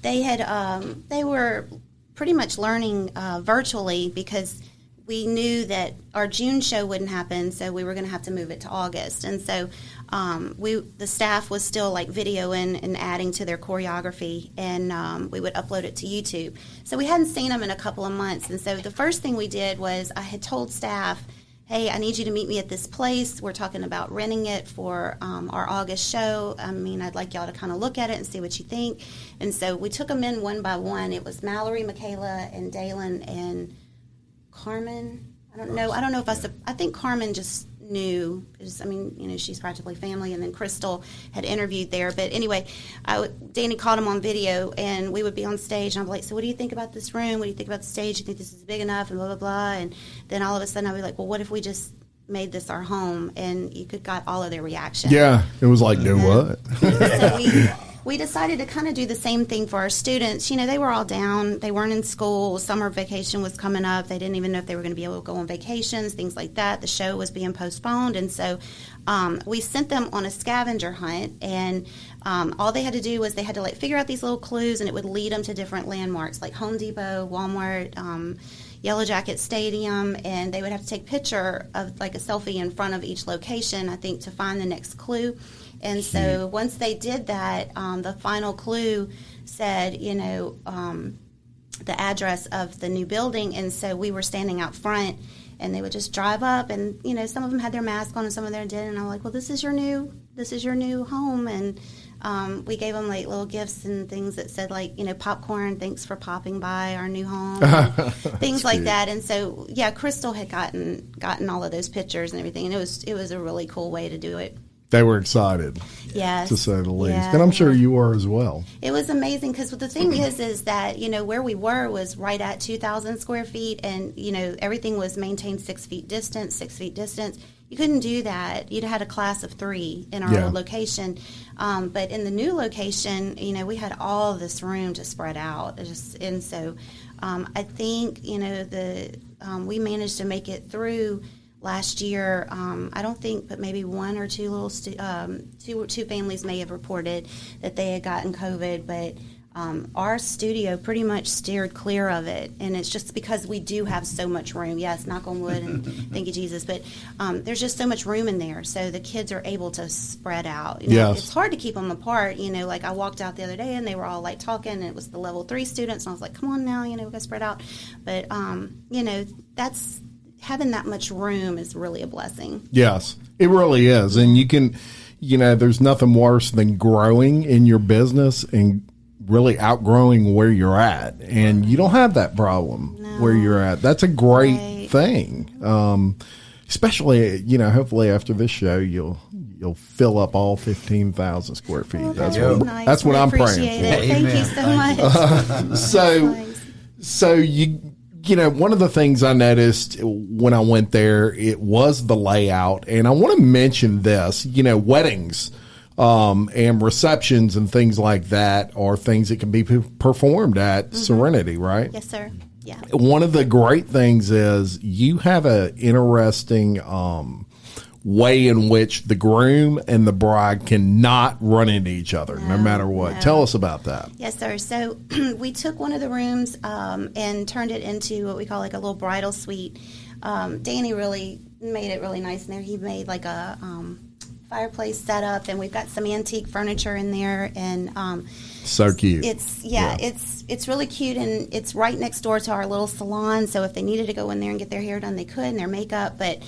they were pretty much learning virtually, because we knew that our June show wouldn't happen, so we were going to have to move it to August. And so the staff was still like videoing and adding to their choreography, and we would upload it to YouTube. So we hadn't seen them in a couple of months, and so the first thing we did was I had told staff, hey, I need you to meet me at this place. We're talking about renting it for our August show. I mean, I'd like y'all to kind of look at it and see what you think. And so we took them in one by one. It was Mallory, Michaela, and Dalen, and Carmen. I don't know if I think Carmen just knew, because, I mean, she's practically family, and then Crystal had interviewed there. But anyway, Danny caught him on video, and we would be on stage, and I'd be like, so what do you think about this room? What do you think about the stage? Do you think this is big enough? And blah, blah, blah. And then all of a sudden I'd be like, well, what if we just made this our home? And you got all of their reaction. Yeah, it was like, do what? So we decided to kind of do the same thing for our students. They were all down. They weren't in school. Summer vacation was coming up. They didn't even know if they were going to be able to go on vacations, things like that. The show was being postponed. And so we sent them on a scavenger hunt. And all they had to do was they had to figure out these little clues, and it would lead them to different landmarks like Home Depot, Walmart, Yellow Jacket Stadium. And they would have to take a picture of a selfie in front of each location, I think, to find the next clue. And so once they did that, the final clue said, the address of the new building. And so we were standing out front, and they would just drive up, and, some of them had their mask on and some of them didn't. And I'm like, well, this is your new home. And we gave them little gifts and things that said popcorn, thanks for popping by our new home, things like that. And so, yeah, Crystal had gotten all of those pictures and everything. And it was a really cool way to do it. They were excited, yes, to say the least. Yeah, And I'm sure you were as well. It was amazing because the thing is that, where we were was right at 2,000 square feet, and, everything was maintained 6 feet distance. You couldn't do that. You'd had a class of 3 in our old location. But in the new location, we had all this room to spread out. And so I think, we managed to make it through last year. I don't think, but maybe one or two two families may have reported that they had gotten COVID, but our studio pretty much steered clear of it, and it's just because we do have so much room. Yes, knock on wood, and thank you, Jesus. But there's just so much room in there, so the kids are able to spread out. Yes. It's hard to keep them apart. Like I walked out the other day, and they were all like talking, and it was the level 3 students, and I was like, "Come on now, we got to spread out." But that's having that much room is really a blessing. Yes, it really is, and you can, there's nothing worse than growing in your business and really outgrowing where you're at, and you don't have that problem where you're at. That's a great thing, especially hopefully after this show you'll fill up all 15,000 square feet. Well, that's nice. That's what I'm praying for. Thank you so much. So one of the things I noticed when I went there, it was the layout, and I want to mention this. Weddings and receptions and things like that are things that can be performed at Serenity, right? Yes, sir. Yeah. One of the great things is you have an interesting way in which the groom and the bride cannot run into each other no matter what. Tell us about that. Yes, sir. So we took one of the rooms and turned it into what we call like a little bridal suite. Danny really made it really nice in there. He made like a fireplace setup, and we've got some antique furniture in there, and so cute. It's really cute, and it's right next door to our little salon, so if they needed to go in there and get their hair done, they could, and their makeup. But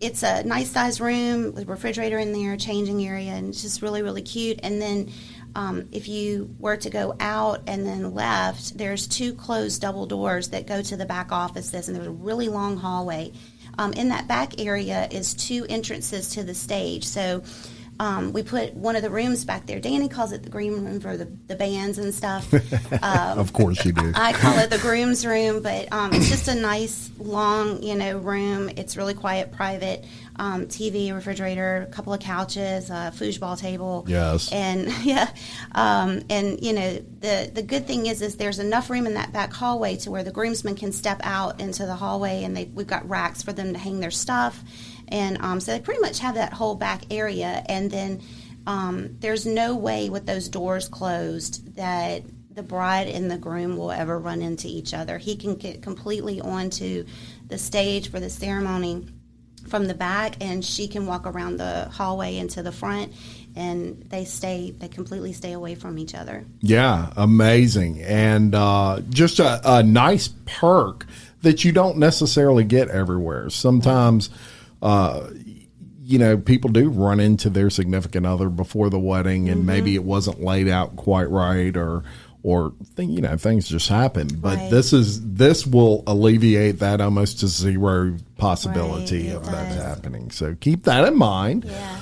it's a nice size room with a refrigerator in there, changing area, and it's just really, really cute. And then if you were to go out and then left, there's 2 closed double doors that go to the back offices, and there's a really long hallway. In that back area is 2 entrances to the stage. So we put one of the rooms back there. Danny calls it the green room for the bands and stuff. Of course you do. I call it the groom's room, but it's just a nice, long, room. It's really quiet, private. TV, refrigerator, a couple of couches, a foosball table. Yes. And the good thing is there's enough room in that back hallway to where the groomsmen can step out into the hallway, and we've got racks for them to hang their stuff. And so they pretty much have that whole back area. And then there's no way with those doors closed that the bride and the groom will ever run into each other. He can get completely onto the stage for the ceremony from the back, and she can walk around the hallway into the front, and they completely stay away from each other. Yeah, amazing. And just a nice perk that you don't necessarily get everywhere. Sometimes people do run into their significant other before the wedding, and maybe it wasn't laid out quite right, or things just happen. But this will alleviate that almost to zero possibility of that happening. So keep that in mind. Yeah.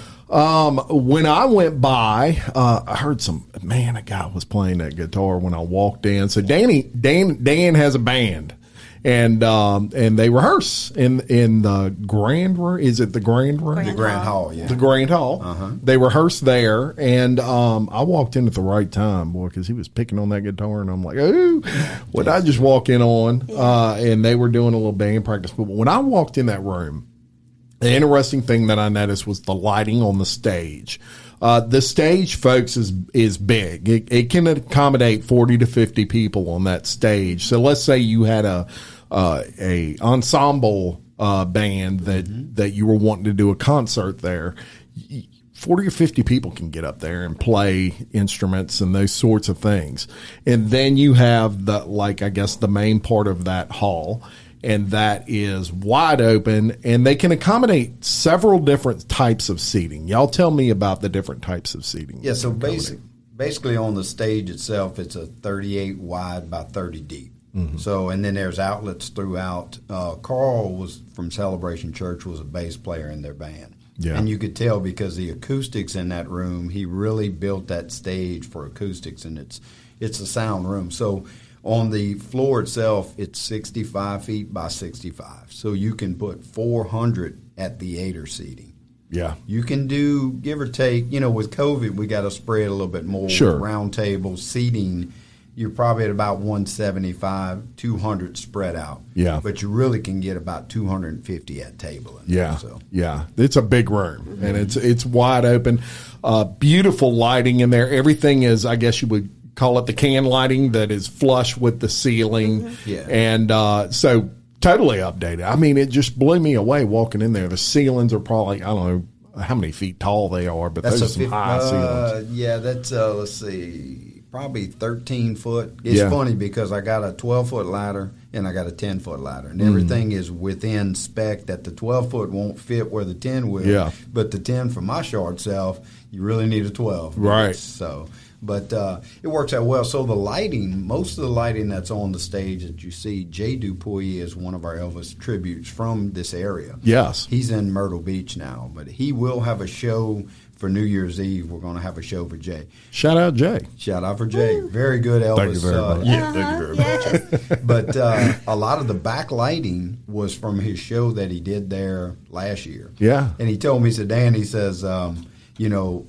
When I went by, I heard a guy was playing that guitar when I walked in. So Dan has a band. And they rehearse in the grand room. Is it the grand room? The grand hall, yeah. The grand hall. They rehearse there, and I walked in at the right time, boy, because he was picking on that guitar, and I'm like, "Ooh, what did I just walk in on?" And they were doing a little band practice. But when I walked in that room, the interesting thing that I noticed was the lighting on the stage. The stage, folks, is big. It can accommodate 40 to 50 people on that stage. So let's say you had a ensemble band that you were wanting to do a concert there. 40 or 50 people can get up there and play instruments and those sorts of things. And then you have the main part of that hall, and that is wide open, and they can accommodate several different types of seating. Y'all tell me about the different types of seating. Yeah, so basically on the stage itself, it's a 38 wide by 30 deep. So, and then there's outlets throughout. Carl was from Celebration Church, was a bass player in their band. Yeah. And you could tell because the acoustics in that room, he really built that stage for acoustics, and it's a sound room. So on the floor itself, it's 65 feet by 65. So you can put 400 at theater seating. Yeah. You can do, give or take, with COVID, we got to spread a little bit more. Sure. Round tables, seating, you're probably at about 175, 200 spread out. Yeah. But you really can get about 250 at table. Yeah. So. Yeah. It's a big room, and it's wide open. Beautiful lighting in there. Everything is, I guess you would call it the can lighting that is flush with the ceiling. Yeah. And so totally updated. I mean, it just blew me away walking in there. The ceilings are probably, I don't know how many feet tall they are, but those are some high ceilings. Yeah, that's, let's see, probably 13 foot. It's funny because I got a 12-foot ladder and I got a 10-foot ladder. And everything is within spec that the 12-foot won't fit where the 10 will. Yeah. But the 10 for my short self, you really need a 12. Right. So... But it works out well. So the lighting, most of the lighting that's on the stage that you see, Jay Dupuy is one of our Elvis tributes from this area. Yes. He's in Myrtle Beach now, but he will have a show for New Year's Eve. We're going to have a show for Jay. Shout out Jay. Shout out for Jay. Very good Elvis. Thank you very much. Yeah, thank you very much. But a lot of the backlighting was from his show that he did there last year. Yeah. And he told me, he said, Dan, he says, I don't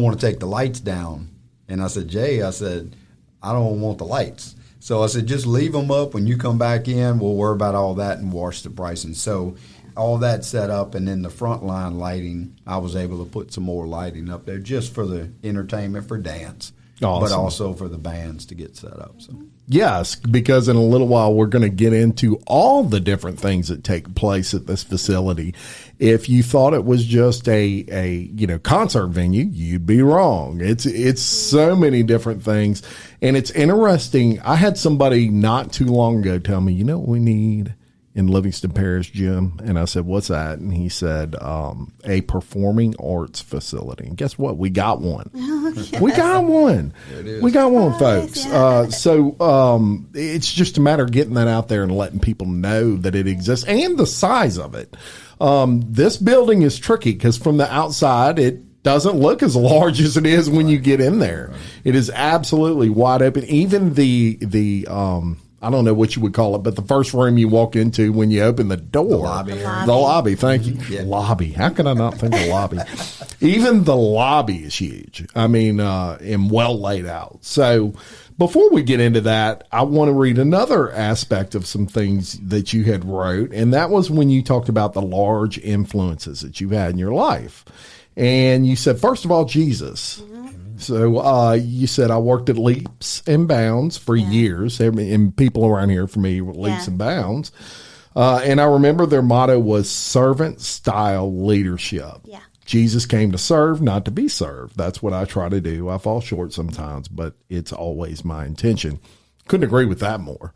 want to take the lights down. And I said, Jay, I said, I don't want the lights. So I said, just leave them up. When you come back in, we'll worry about all that and wash the pricing. So all that set up, and then the front line lighting, I was able to put some more lighting up there just for the entertainment, for dance, awesome. But also for the bands to get set up. So. Yes, because in a little while we're going to get into all the different things that take place at this facility. If you thought it was just a concert venue, you'd be wrong. It's so many different things, and it's interesting. I had somebody not too long ago tell me, what we need in Livingston Parish, Jim? And I said, what's that? And he said, a performing arts facility. And guess what? We got one. We got one. We got one, folks. Yeah. So it's just a matter of getting that out there and letting people know that it exists and the size of it. This building is tricky because from the outside, it doesn't look as large as it is when you get in there. It is absolutely wide open. Even the I don't know what you would call it, but the first room you walk into when you open the door. The lobby, thank you. Yeah. Lobby. How can I not think of lobby? Even the lobby is huge. I mean, and well laid out. So before we get into that, I want to read another aspect of some things that you had wrote, and that was when you talked about the large influences that you had in your life. And you said, first of all, Jesus. So you said, I worked at Leaps and Bounds for years, and people around here for me were Leaps and Bounds. And I remember their motto was servant-style leadership. Yeah. Jesus came to serve, not to be served. That's what I try to do. I fall short sometimes, but it's always my intention. Couldn't agree with that more.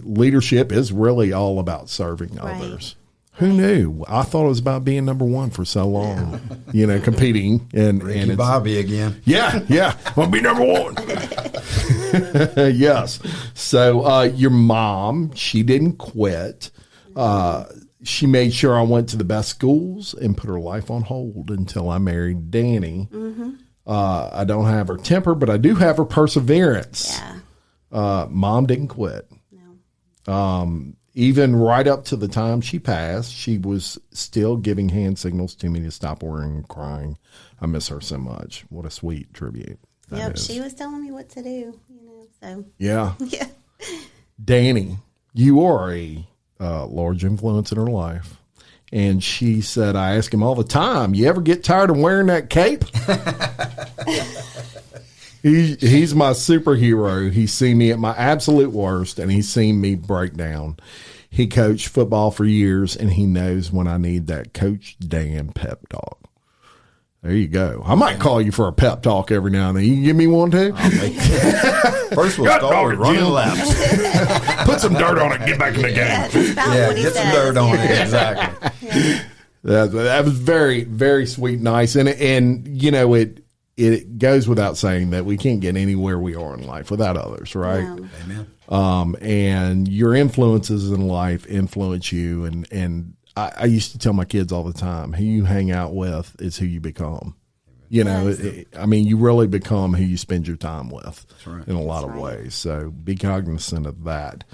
Leadership is really all about serving others. Who knew? I thought it was about being number one for so long, competing. And Ricky Bobby again. Yeah. I'll be number one. Yes. So your mom, she didn't quit. She made sure I went to the best schools and put her life on hold until I married Danny. Mm-hmm. I don't have her temper, but I do have her perseverance. Yeah. Mom didn't quit. No. Even right up to the time she passed, she was still giving hand signals to me to stop worrying and crying. I miss her so much. What a sweet tribute. Yep, she was telling me what to do, so. Yeah. Yeah. Danny, you are a large influence in her life. And she said, I ask him all the time, you ever get tired of wearing that cape? He's my superhero. He's seen me at my absolute worst, and he's seen me break down. He coached football for years, and he knows when I need that Coach Dan pep talk. There you go. I might call you for a pep talk every now and then. You can give me one too? First we'll start with running laps. Put some dirt on it and get back in the game. Get some dirt on it. Exactly. That was very, very sweet, nice. And it goes without saying that we can't get anywhere we are in life without others, right? No. Amen. And your influences in life influence you. And I used to tell my kids all the time, who you hang out with is who you become. You know, you really become who you spend your time with in a lot of ways. So be cognizant of that.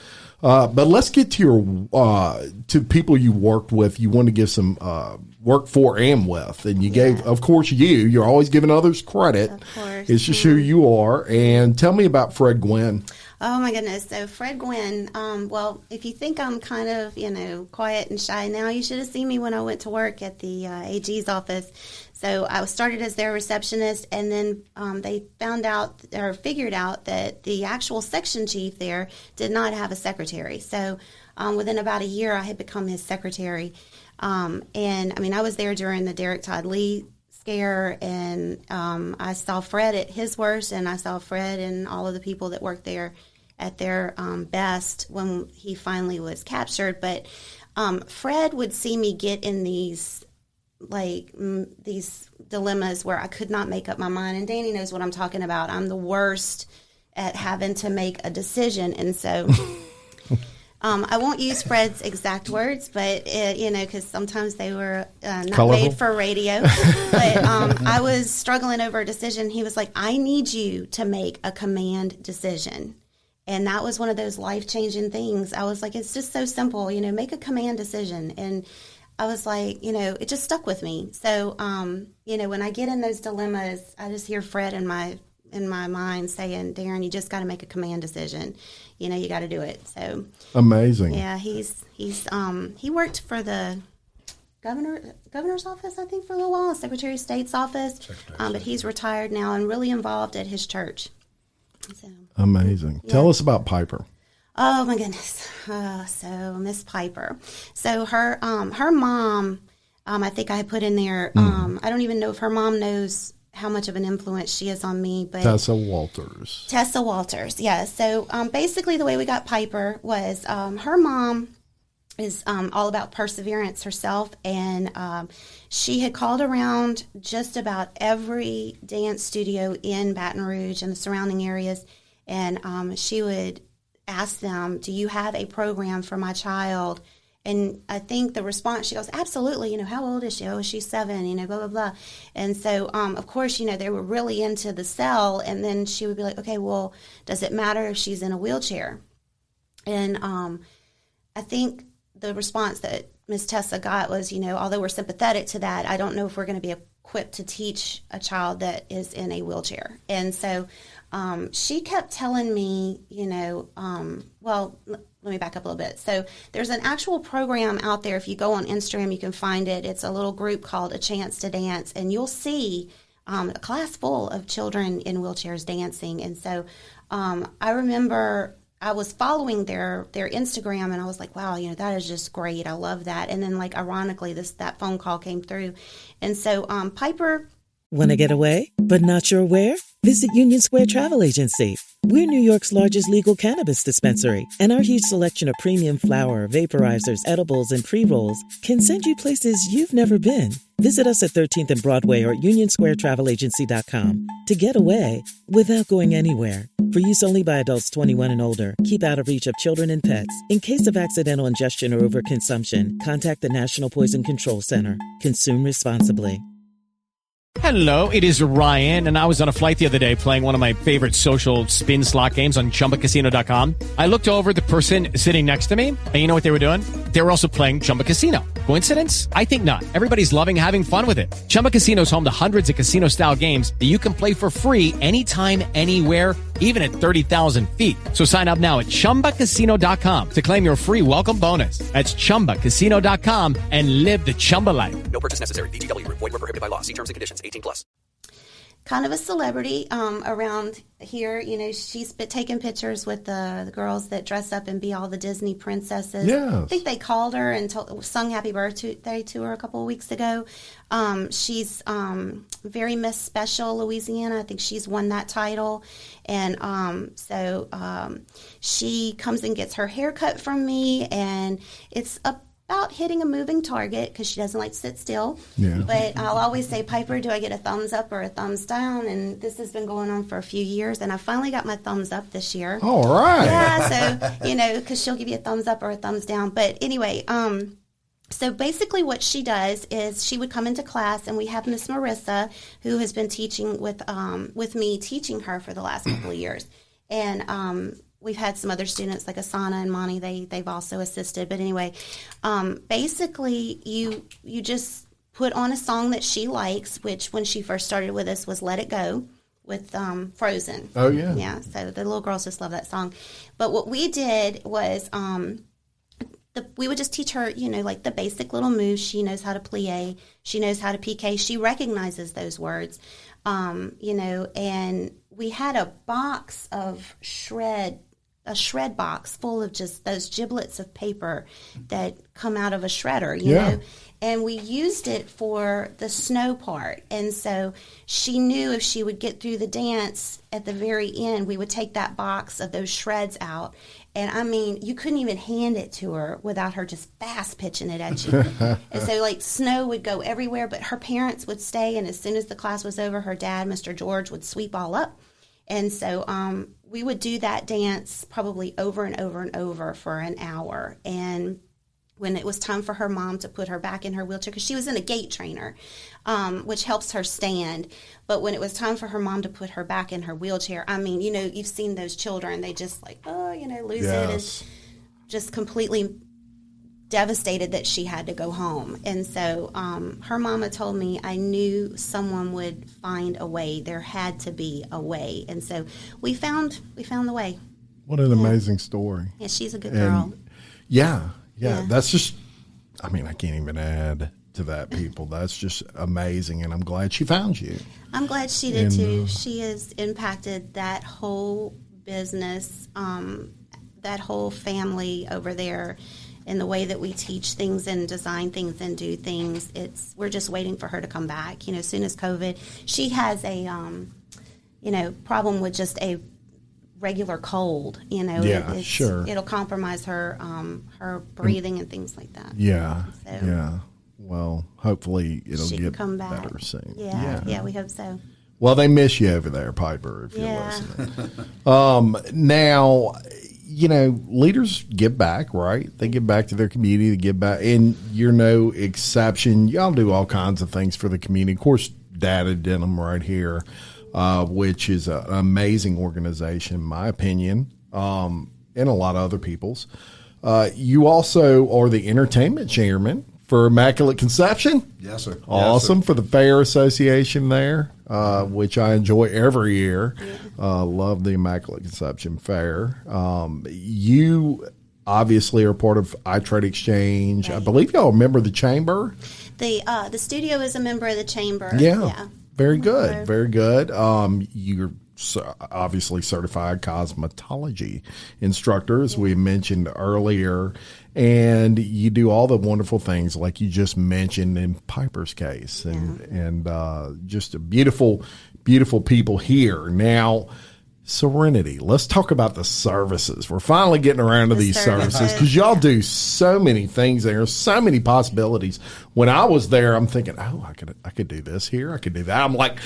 But let's get to your to people you worked with. You want to give some work for and with, and you gave, of course, you're always giving others credit. Of course, it's just who you are. And tell me about Fred Gwynn. Oh my goodness! So Fred Gwynn. Well, if you think I'm kind of quiet and shy now, you should have seen me when I went to work at the AG's office. So I started as their receptionist, and then they figured out that the actual section chief there did not have a secretary. So within about a year, I had become his secretary. And I mean, I was there during the Derek Todd Lee scare, and I saw Fred at his worst, and I saw Fred and all of the people that worked there at their best when he finally was captured. But Fred would see me get in these dilemmas where I could not make up my mind. And Danny knows what I'm talking about. I'm the worst at having to make a decision. And so I won't use Fred's exact words, but, because sometimes they were not colorful. Made for radio. But I was struggling over a decision. He was like, I need you to make a command decision. And that was one of those life-changing things. I was like, it's just so simple, make a command decision. And I was like, it just stuck with me. So, when I get in those dilemmas, I just hear Fred in my mind saying, Daren, you just got to make a command decision. You got to do it. So amazing. Yeah, he worked for the governor's office, I think, for a little while, Secretary of State's office. But he's retired now and really involved at his church. So, amazing. Yeah. Tell us about Piper. Oh my goodness. So Miss Piper. So her mom, I think I put in there, I don't even know if her mom knows how much of an influence she is on me, but Tessa Walters. Yeah. So basically the way we got Piper was her mom is all about perseverance herself, and she had called around just about every dance studio in Baton Rouge and the surrounding areas, and she would ask them, do you have a program for my child? And I think the response, she goes, absolutely, how old is she? Oh, she's 7, blah, blah, blah. And so, of course, they were really into the cell, and then she would be like, okay, well, does it matter if she's in a wheelchair? And I think the response that Ms. Tessa got was, although we're sympathetic to that, I don't know if we're going to be equipped to teach a child that is in a wheelchair. And so she kept telling me, well, let me back up a little bit. So there's an actual program out there. If you go on Instagram, you can find it. It's a little group called A Chance to Dance, and you'll see a class full of children in wheelchairs dancing. And so I remember I was following their Instagram, and I was like, wow, that is just great. I love that. And then, ironically, that phone call came through. And so Piper... Want to get away, but not sure where? Visit Union Square Travel Agency. We're New York's largest legal cannabis dispensary, and our huge selection of premium flower, vaporizers, edibles, and pre-rolls can send you places you've never been. Visit us at 13th and Broadway or unionsquaretravelagency.com to get away without going anywhere. For use only by adults 21 and older, keep out of reach of children and pets. In case of accidental ingestion or overconsumption, contact the National Poison Control Center. Consume responsibly. Hello, it is Ryan, and I was on a flight the other day playing one of my favorite social spin slot games on ChumbaCasino.com. I looked over at the person sitting next to me, and you know what they were doing? They were also playing Chumba Casino. Coincidence? I think not. Everybody's loving having fun with it. Chumba Casino is home to hundreds of casino-style games that you can play for free anytime, anywhere, even at 30,000 feet. So sign up now at ChumbaCasino.com to claim your free welcome bonus. That's ChumbaCasino.com and live the Chumba life. No purchase necessary. VGW. Void where prohibited by law. See terms and conditions. 18+. Kind of a celebrity around here. She's been taking pictures with the girls that dress up and be all the Disney princesses. Yes. I think they called her and sung Happy Birthday to her a couple of weeks ago. She's very Miss Special Louisiana. I think she's won that title. And so she comes and gets her hair cut from me, and it's about hitting a moving target because she doesn't like to sit still. Yeah. But I'll always say, Piper, do I get a thumbs up or a thumbs down? And this has been going on for a few years, and I finally got my thumbs up this year. All right. Yeah, so, because she'll give you a thumbs up or a thumbs down. But anyway, So basically what she does is she would come into class, and we have Miss Marissa, who has been teaching with me, teaching her for the last couple of years. And we've had some other students like Asana and Monty, they've also assisted. But anyway, basically you just put on a song that she likes, which when she first started with us was Let It Go with Frozen. Oh, yeah. Yeah, so the little girls just love that song. But what we did was we would just teach her, like the basic little moves. She knows how to plie. She knows how to piqué. She recognizes those words, and we had a box of a shred box full of just those giblets of paper that come out of a shredder, you know, and we used it for the snow part. And so she knew if she would get through the dance at the very end, we would take that box of those shreds out. And I mean, you couldn't even hand it to her without her just fast pitching it at you. And so like snow would go everywhere, but her parents would stay. And as soon as the class was over, her dad, Mr. George, would sweep all up. And so we would do that dance probably over and over and over for an hour. And when it was time for her mom to put her back in her wheelchair, because she was in a gait trainer, which helps her stand. But when it was time for her mom to put her back in her wheelchair, I mean, you've seen those children, they just like, lose it, and just completely devastated that she had to go home. And so her mama told me, I knew someone would find a way. There had to be a way. And so we found the way. What an amazing story. Yeah, she's a good girl. Yeah. That's just, I mean, I can't even add to that, people. That's just amazing. And I'm glad she found you. I'm glad she did too. She has impacted that whole business, that whole family over there. In the way that we teach things and design things and do things, we're just waiting for her to come back. As soon as COVID, she has a, problem with just a regular cold. Sure. It'll compromise her, her breathing and things like that. Yeah, so, yeah. Well, hopefully it'll get come back better soon. Yeah, we hope so. Well, they miss you over there, Piper, if you're listening. Now, leaders give back, right? They give back to their community, they give back, and you're no exception. Y'all do all kinds of things for the community. Of course, Data Denim right here, which is an amazing organization, in my opinion, and a lot of other people's. You also are the entertainment chairman for Immaculate Conception. Yes, sir. Awesome. Yes, sir. For the Fair Association there, which I enjoy every year. Love the Immaculate Conception Fair. You obviously are part of iTrade Exchange. Right. I believe y'all are a member of the Chamber. The studio is a member of the Chamber. Yeah. Very good. Very good. You're obviously certified cosmetology instructor, as we mentioned earlier. And you do all the wonderful things like you just mentioned in Piper's case, and just a beautiful, beautiful people here. Now, Serenity. Let's talk about the services. We're finally getting around to these services because y'all do so many things there, so many possibilities. When I was there, I'm thinking, I could do this here, I could do that. I'm like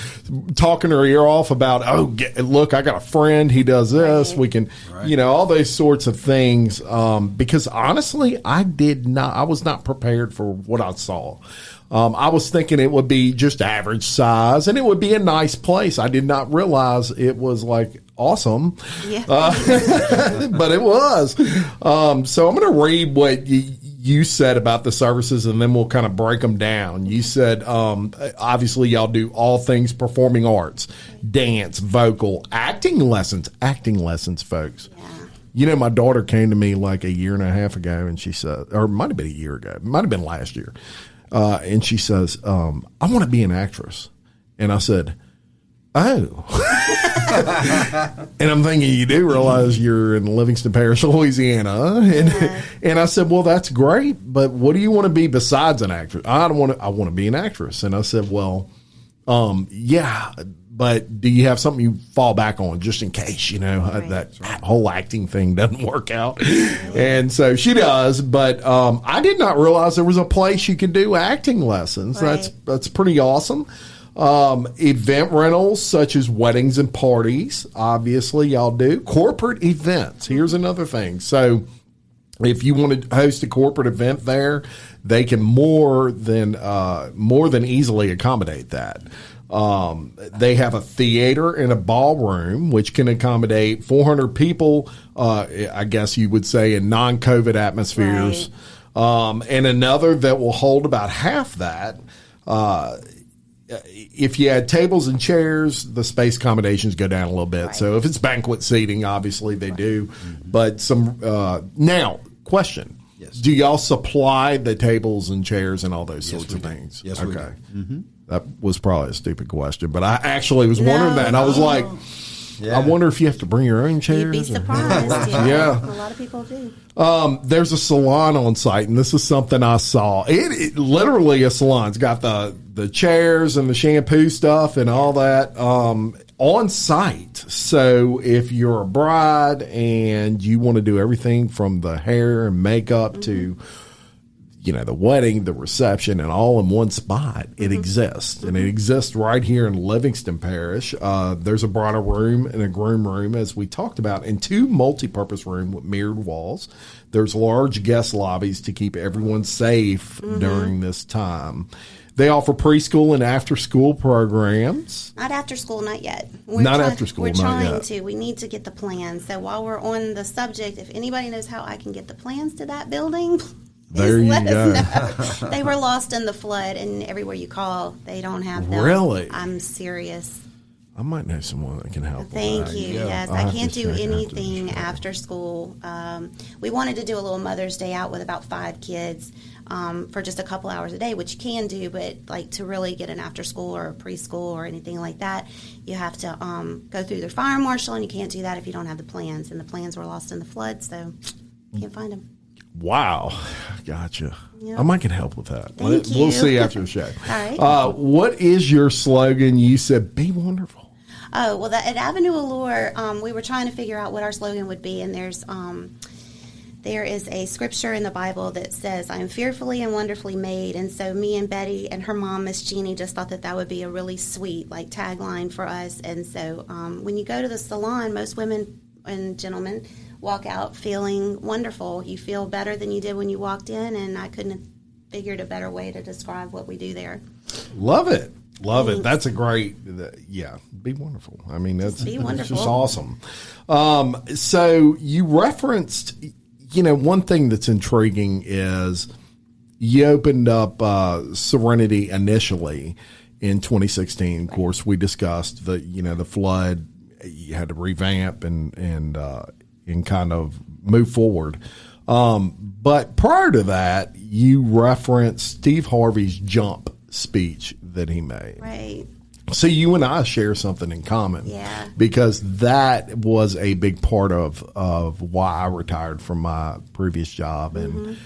talking her ear off about, look, I got a friend, he does this. Right. We can, all those sorts of things. Because honestly, I was not prepared for what I saw. I was thinking it would be just average size and it would be a nice place. I did not realize it was like awesome. Yeah. But it was. So I'm going to read what you said about the services and then we'll kind of break them down. You said, obviously y'all do all things performing arts, dance, vocal, acting lessons, folks. Yeah. My daughter came to me like a year and a half ago and she said, or it might have been a year ago, it might have been last year. And she says, I want to be an actress. And I said, oh. And I'm thinking, you do realize you're in Livingston Parish, Louisiana. And I said, well, that's great. But what do you want to be besides an actress? I want to be an actress. And I said, well, yeah. But do you have something you fall back on just in case, that whole acting thing doesn't work out? And so she does. But I did not realize there was a place you could do acting lessons. Right. That's pretty awesome. Event rentals such as weddings and parties, obviously y'all do. Corporate events. Here's another thing. So If you want to host a corporate event there, they can more than easily accommodate that. They have a theater and a ballroom, which can accommodate 400 people, I guess you would say, in non-COVID atmospheres. Right. And another that will hold about half that. If you add tables and chairs, the space accommodations go down a little bit. Right. So if it's banquet seating, obviously they do. Mm-hmm. But now, question. Yes. Do y'all supply the tables and chairs and all those sorts of things? Yes, okay. We do. Mm-hmm. That was probably a stupid question, but I actually was wondering that. And I was like, I wonder if you have to bring your own chairs. You'd be surprised. Yeah. A lot of people do. There's a salon on site, and this is something I saw. It literally a salon. It's got the chairs and the shampoo stuff and all that on site. So if you're a bride and you want to do everything from the hair and makeup to the wedding, the reception, and all in one spot, it exists. And it exists right here in Livingston Parish. There's a bridal room and a groom room, as we talked about, and 2 multi-purpose rooms with mirrored walls. There's large guest lobbies to keep everyone safe during this time. They offer preschool and after-school programs. Not after school, not yet. We're trying to. We need to get the plans. So while we're on the subject, if anybody knows how I can get the plans to that building, there you go. They were lost in the flood, and everywhere you call, they don't have them. Really? I'm serious. I might know someone that can help. Thank you. Yes, I can't do anything after school. We wanted to do a little Mother's Day out with about 5 kids for just a couple hours a day, which you can do, but like to really get an after school or a preschool or anything like that, you have to go through their fire marshal, and you can't do that if you don't have the plans. And the plans were lost in the flood, so you can't find them. Wow. Gotcha. Yep. I might can help with that. Thank you. We'll see after the show. All right. What is your slogan? You said, be wonderful. Oh, well, at Avenue Allure, we were trying to figure out what our slogan would be, and there is a scripture in the Bible that says, I am fearfully and wonderfully made. And so me and Betty and her mom, Miss Jeannie, just thought that would be a really sweet tagline for us. And so when you go to the salon, most women and gentlemen walk out feeling wonderful. You feel better than you did when you walked in, and I couldn't have figured a better way to describe what we do there. Love it. Love it. That's a great, be wonderful. I mean, that's just awesome. So you referenced, one thing that's intriguing is you opened up Serenity initially in 2016. Of course, we discussed the flood. You had to revamp and kind of move forward. But prior to that, you referenced Steve Harvey's jump speech that he made. Right. So you and I share something in common. Yeah. Because that was a big part of why I retired from my previous job and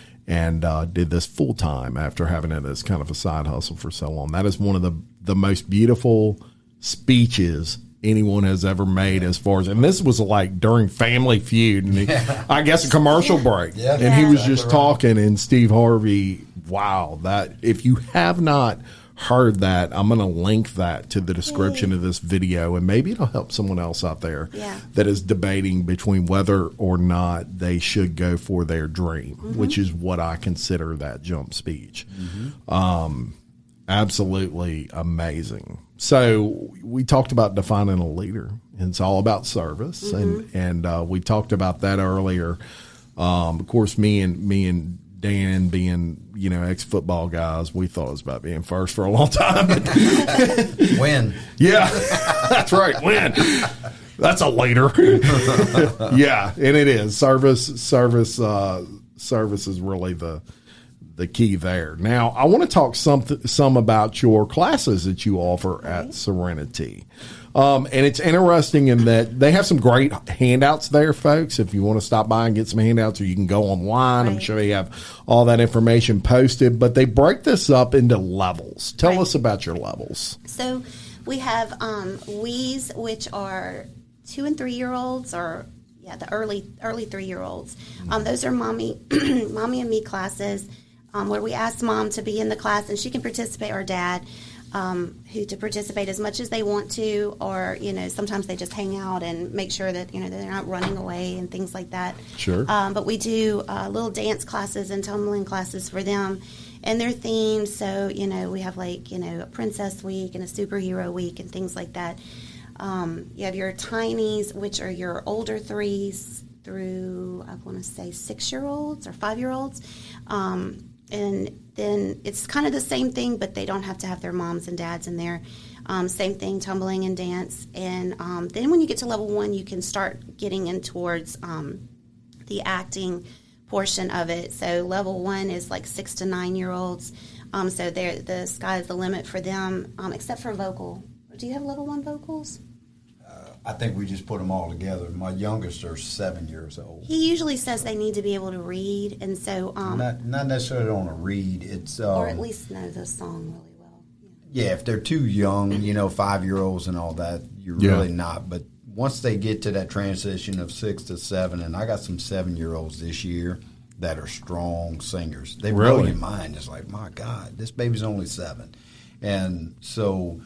did this full time after having it as kind of a side hustle for so long. That is one of the most beautiful speeches anyone has ever made, as far as, and this was during Family Feud, and I guess a commercial break, and he was just talking, and Steve Harvey, wow, that if you have not heard that, I'm going to link that to the description of this video, and maybe it'll help someone else out there that is debating between whether or not they should go for their dream, which is what I consider that jump speech. Absolutely amazing. So we talked about defining a leader, and it's all about service, and we talked about that earlier. Of course, me and Dan, being ex-football guys, we thought it was about being first for a long time. Win. Yeah, that's right. Win. That's a leader. Yeah, and it is service is really the key there. Now, I want to talk some about your classes that you offer at Serenity. And it's interesting in that they have some great handouts there, folks. If you want to stop by and get some handouts, or you can go online. I'm sure you have all that information posted. But they break this up into levels. Tell us about your levels. So we have WEEs, which are 2 and 3 year olds, or the early 3-year-olds. Those are mommy and me classes. Where we ask mom to be in the class, and she can participate, or dad. who to participate as much as they want to, or, sometimes they just hang out and make sure that, they're not running away and things like that. Sure. But we do little dance classes and tumbling classes for them. And they're themed, so, we have a princess week and a superhero week and things like that. You have your tinies, which are your older 3s through, I want to say, 6-year-olds or 5-year-olds. And then it's kind of the same thing, but they don't have to have their moms and dads in there. Same thing, tumbling and dance. And then when you get to level 1, you can start getting in towards the acting portion of it. So level 1 is 6 to 9-year-olds. So the sky is the limit for them, except for vocal. Do you have level 1 vocals? I think we just put them all together. My youngest are 7 years old. He usually says they need to be able to read, and so not necessarily on a read. It's or at least know the song really well. Yeah, if they're too young, 5-year-olds and all that, you're really not. But once they get to that transition of 6 to 7, and I got some 7-year-olds this year that are strong singers. They blow your mind. It's like, my God, this baby's only 7, and so.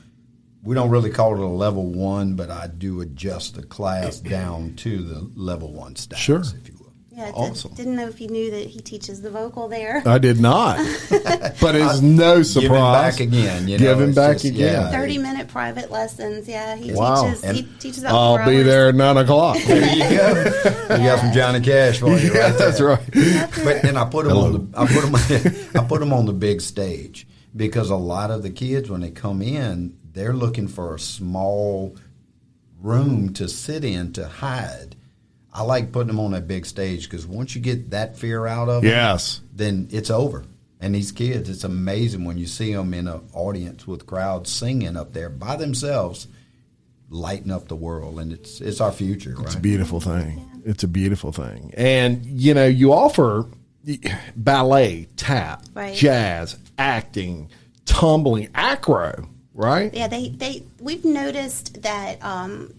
We don't really call it a level 1, but I do adjust the class down to the level 1 status, if you will. Yeah, awesome. Didn't know if you knew that he teaches the vocal there. I did not, but it's no surprise. Give him back again. Give him back again. 30-minute private lessons. Yeah, he teaches about I'll 4 be hours. there at 9 o'clock. There you go. You got some Johnny Cash for you. Right That's right. But then I put them I put them on the big stage, because a lot of the kids, when they come in, they're looking for a small room to sit in to hide. I like putting them on that big stage, because once you get that fear out of them, then it's over. And these kids, it's amazing when you see them in an audience with crowds singing up there by themselves, lighting up the world. And it's our future, right? It's a beautiful thing. Yeah. It's a beautiful thing. And, you offer ballet, tap, jazz, acting, tumbling, acro. Right? Yeah, we've noticed that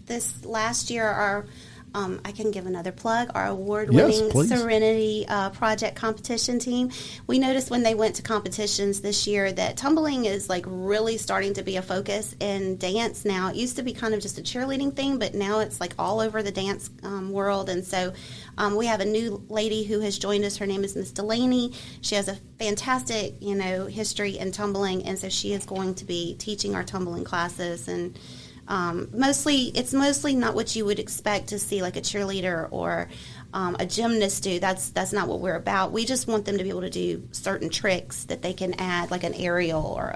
this last year, our I can give another plug, our award-winning Serenity project competition team. We noticed when they went to competitions this year that tumbling is really starting to be a focus in dance now. It used to be kind of just a cheerleading thing, but now it's all over the dance world. And so we have a new lady who has joined us. Her name is Miss Delaney. She has a fantastic, history in tumbling, and so she is going to be teaching our tumbling classes. And it's mostly not what you would expect to see, like a cheerleader or a gymnast do. That's not what we're about. We just want them to be able to do certain tricks that they can add, like an aerial or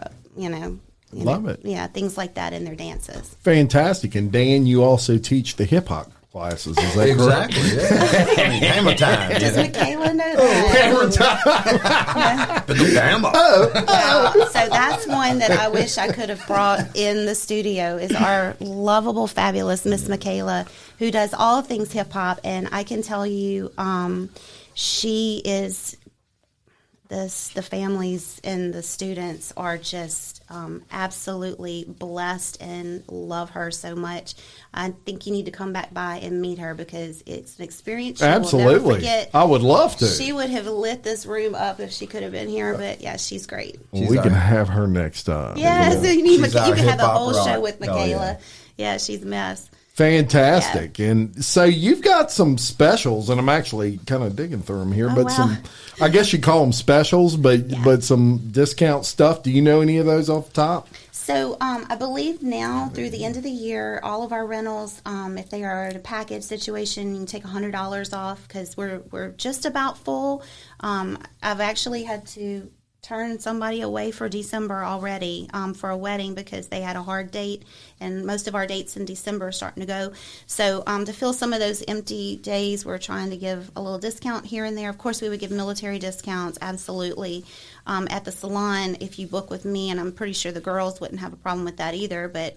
Love it. Yeah, things like that in their dances. Fantastic. And Dan, you also teach the hip hop classes. Is that exactly? Correct? Yeah. Hammer time. Does Michaela know that? Hammer time. Hammer. So that's one that I wish I could have brought in the studio, is our lovable, fabulous Miss Michaela, who does all things hip hop. And I can tell you, she is the families and the students are just absolutely blessed and love her so much. I think you need to come back by and meet her, because it's an experience you will never forget. I would love to. She would have lit this room up if she could have been here, but yeah, she's great. We can have her next time. Yeah, so you can have a whole show with Michaela. Yeah, she's a mess. Fantastic. Yeah. And so you've got some specials, and I'm actually kind of digging through them here, but some, I guess you call them specials, but some discount stuff. Do you know any of those off the top? So I believe now through the end of the year, all of our rentals, if they are at a package situation, you can take $100 off, because we're just about full. I've actually had to turn somebody away for December already for a wedding, because they had a hard date, and most of our dates in December are starting to go. So to fill some of those empty days, we're trying to give a little discount here and there. Of course, we would give military discounts, absolutely. At the salon, if you book with me, and I'm pretty sure the girls wouldn't have a problem with that either, but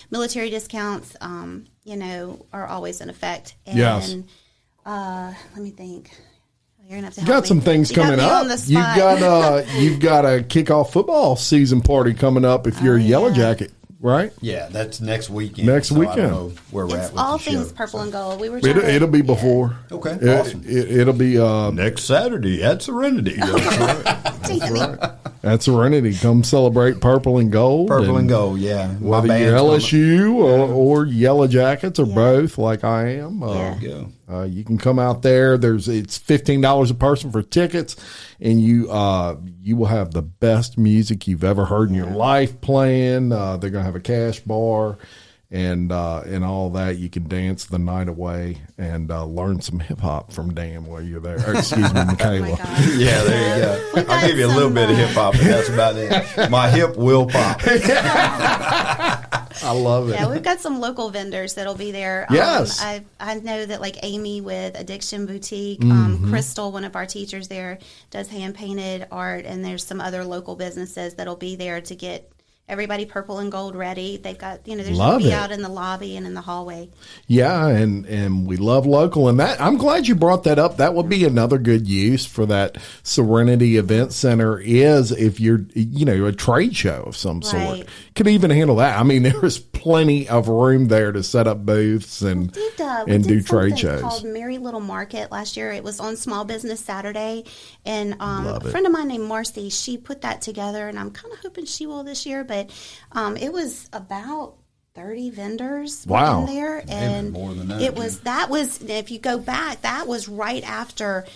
military discounts, are always in effect. And, yes. Let me think. You're gonna have to help me. Some things coming up. You've got a kickoff football season party coming up if you're a Yellow Jacket, right? Yeah, that's next weekend. Next weekend. I don't know where we're at with all the things show, purple and gold. We were. It'll be before. Okay, awesome. It'll be next Saturday at Serenity. That's right. at Serenity. Come celebrate purple and gold. Purple and gold, yeah. Whether you're LSU or Yellow Jackets or both, like I am. You can come out there. It's $15 a person for tickets, and you will have the best music you've ever heard in your life playing. They're going to have a cash bar and all that. You can dance the night away and learn some hip hop from Dan while you're there. Or, excuse me, Michaela. Yeah, there you go. I'll give you a little bit of hip hop, but that's about it. My hip will pop. I love it. Yeah, we've got some local vendors that'll be there. Yes. I know that like Amy with Addiction Boutique, Crystal, one of our teachers there, does hand-painted art, and there's some other local businesses that'll be there to get everybody purple and gold ready. They've got, there's going to be out in the lobby and in the hallway. Yeah, and we love local. And that, I'm glad you brought that up. That would be another good use for that Serenity Event Center is if you're, a trade show of some sort. Could even handle that. I mean, there's plenty of room there to set up booths and do trade shows. Called Merry Little Market last year. It was on Small Business Saturday. And a friend of mine named Marcy, she put that together, and I'm kind of hoping she will this year. But it was about 30 vendors in there, and more than that, that was if you go back, that was right after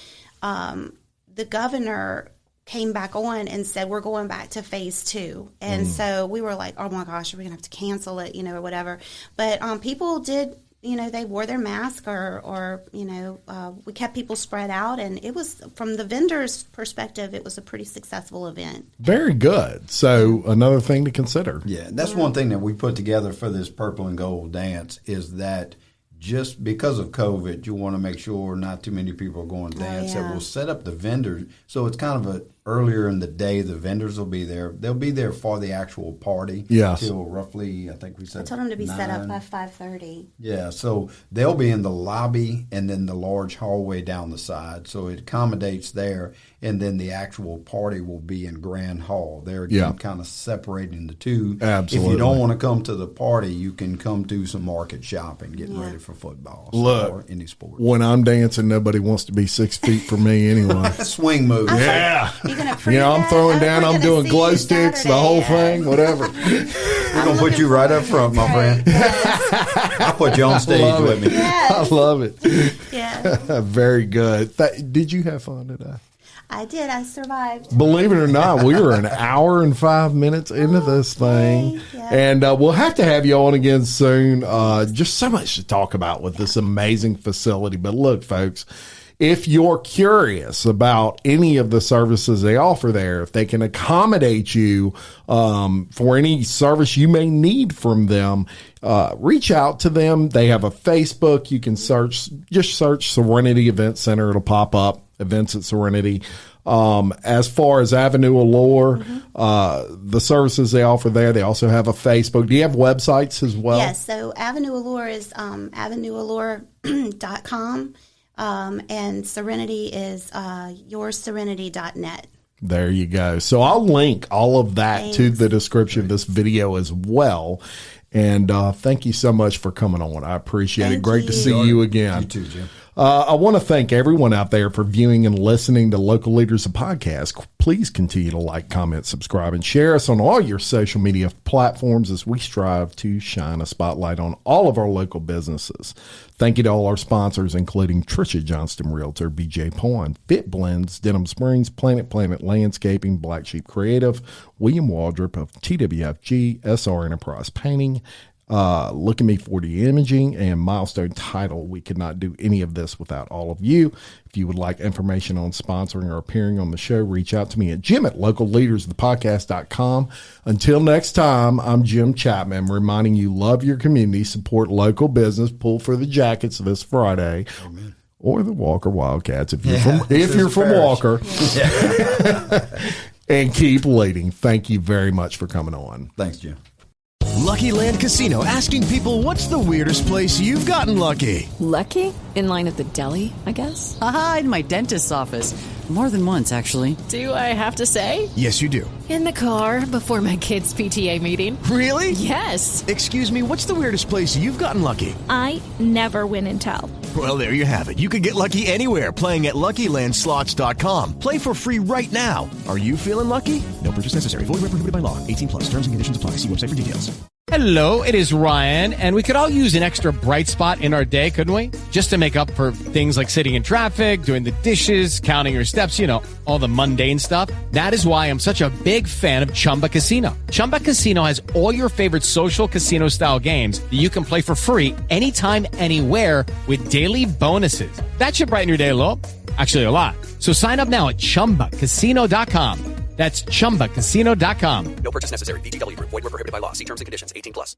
the governor came back on and said we're going back to phase 2, and so we were like, oh my gosh, are we gonna have to cancel it, or whatever? But people did. They wore their mask or we kept people spread out, and it was, from the vendors' perspective, it was a pretty successful event. Very good. So another thing to consider. Yeah, that's one thing that we put together for this Purple and Gold dance is that just because of COVID, you want to make sure not too many people are going to dance. That we'll set up the vendors. So it's kind of earlier in the day, the vendors will be there. They'll be there for the actual party till roughly, I think we said, I told them to be set up by 5:30. Yeah, so they'll be in the lobby and then the large hallway down the side. So it accommodates there. And then the actual party will be in Grand Hall. They're again kind of separating the two. Absolutely. If you don't want to come to the party, you can come do some market shopping, getting ready for football or any sport. When I'm dancing, nobody wants to be 6 feet from me anyway. Swing move. Yeah. I'm throwing down, I'm doing glow sticks, the whole thing, whatever. We're going to put you right up front, my friend. I'll put you on stage with me. Yes. I love it. Yeah. Very good. Did you have fun today? I did. I survived. Believe it or not, we were an hour and 5 minutes into this thing. And we'll have to have you on again soon. Just so much to talk about with this amazing facility. But look, folks, if you're curious about any of the services they offer there, if they can accommodate you for any service you may need from them, reach out to them. They have a Facebook. You can just search Serenity Event Center. It'll pop up, Events at Serenity. As far as Avenue Allure, the services they offer there, they also have a Facebook. Do you have websites as well? Yes. So Avenue Allure is avenueallure.com. And Serenity is yourserenity.net. There you go. So I'll link all of that to the description of this video as well. And thank you so much for coming on. I appreciate it. Great to see you again. You too, Jim. I want to thank everyone out there for viewing and listening to Local Leaders, the podcast. Please continue to like, comment, subscribe, and share us on all your social media platforms as we strive to shine a spotlight on all of our local businesses. Thank you to all our sponsors, including Trisha Johnston Realtor, BJ Pawn, Fit Blends, Denham Springs, Planet Landscaping, Black Sheep Creative, William Waldrop of TWFG, SR Enterprise Painting, Look at Me 4D Imaging, and Milestone Title. We could not do any of this without all of you. If you would like information on sponsoring or appearing on the show, reach out to me at jim@localleadersthepodcast.com. Until next time, I'm Jim Chapman, reminding you, love your community, support local business, pull for the Jackets this Friday. Amen. Or the Walker Wildcats if you're from Walker. And keep leading. Thank you very much for coming on. Thanks, Jim. Lucky Land Casino, asking people, what's the weirdest place you've gotten lucky? Lucky? In line at the deli, I guess? Aha, in my dentist's office. More than once, actually. Do I have to say? Yes, you do. In the car before my kids' PTA meeting. Really? Yes. Excuse me, what's the weirdest place you've gotten lucky? I never win and tell. Well, there you have it. You can get lucky anywhere, playing at LuckyLandSlots.com. Play for free right now. Are you feeling lucky? No purchase necessary. Void where prohibited by law. 18+. Terms and conditions apply. See website for details. Hello, it is Ryan, and we could all use an extra bright spot in our day, couldn't we? Just to make up for things like sitting in traffic, doing the dishes, counting your steps, you know, all the mundane stuff. That is why I'm such a big fan of Chumba Casino. Chumba Casino has all your favorite social casino-style games that you can play for free anytime, anywhere with daily bonuses. That should brighten your day a little. Actually, a lot. So sign up now at ChumbaCasino.com. That's ChumbaCasino.com. No purchase necessary. VGW Group. Void where prohibited by law. See terms and conditions. 18+.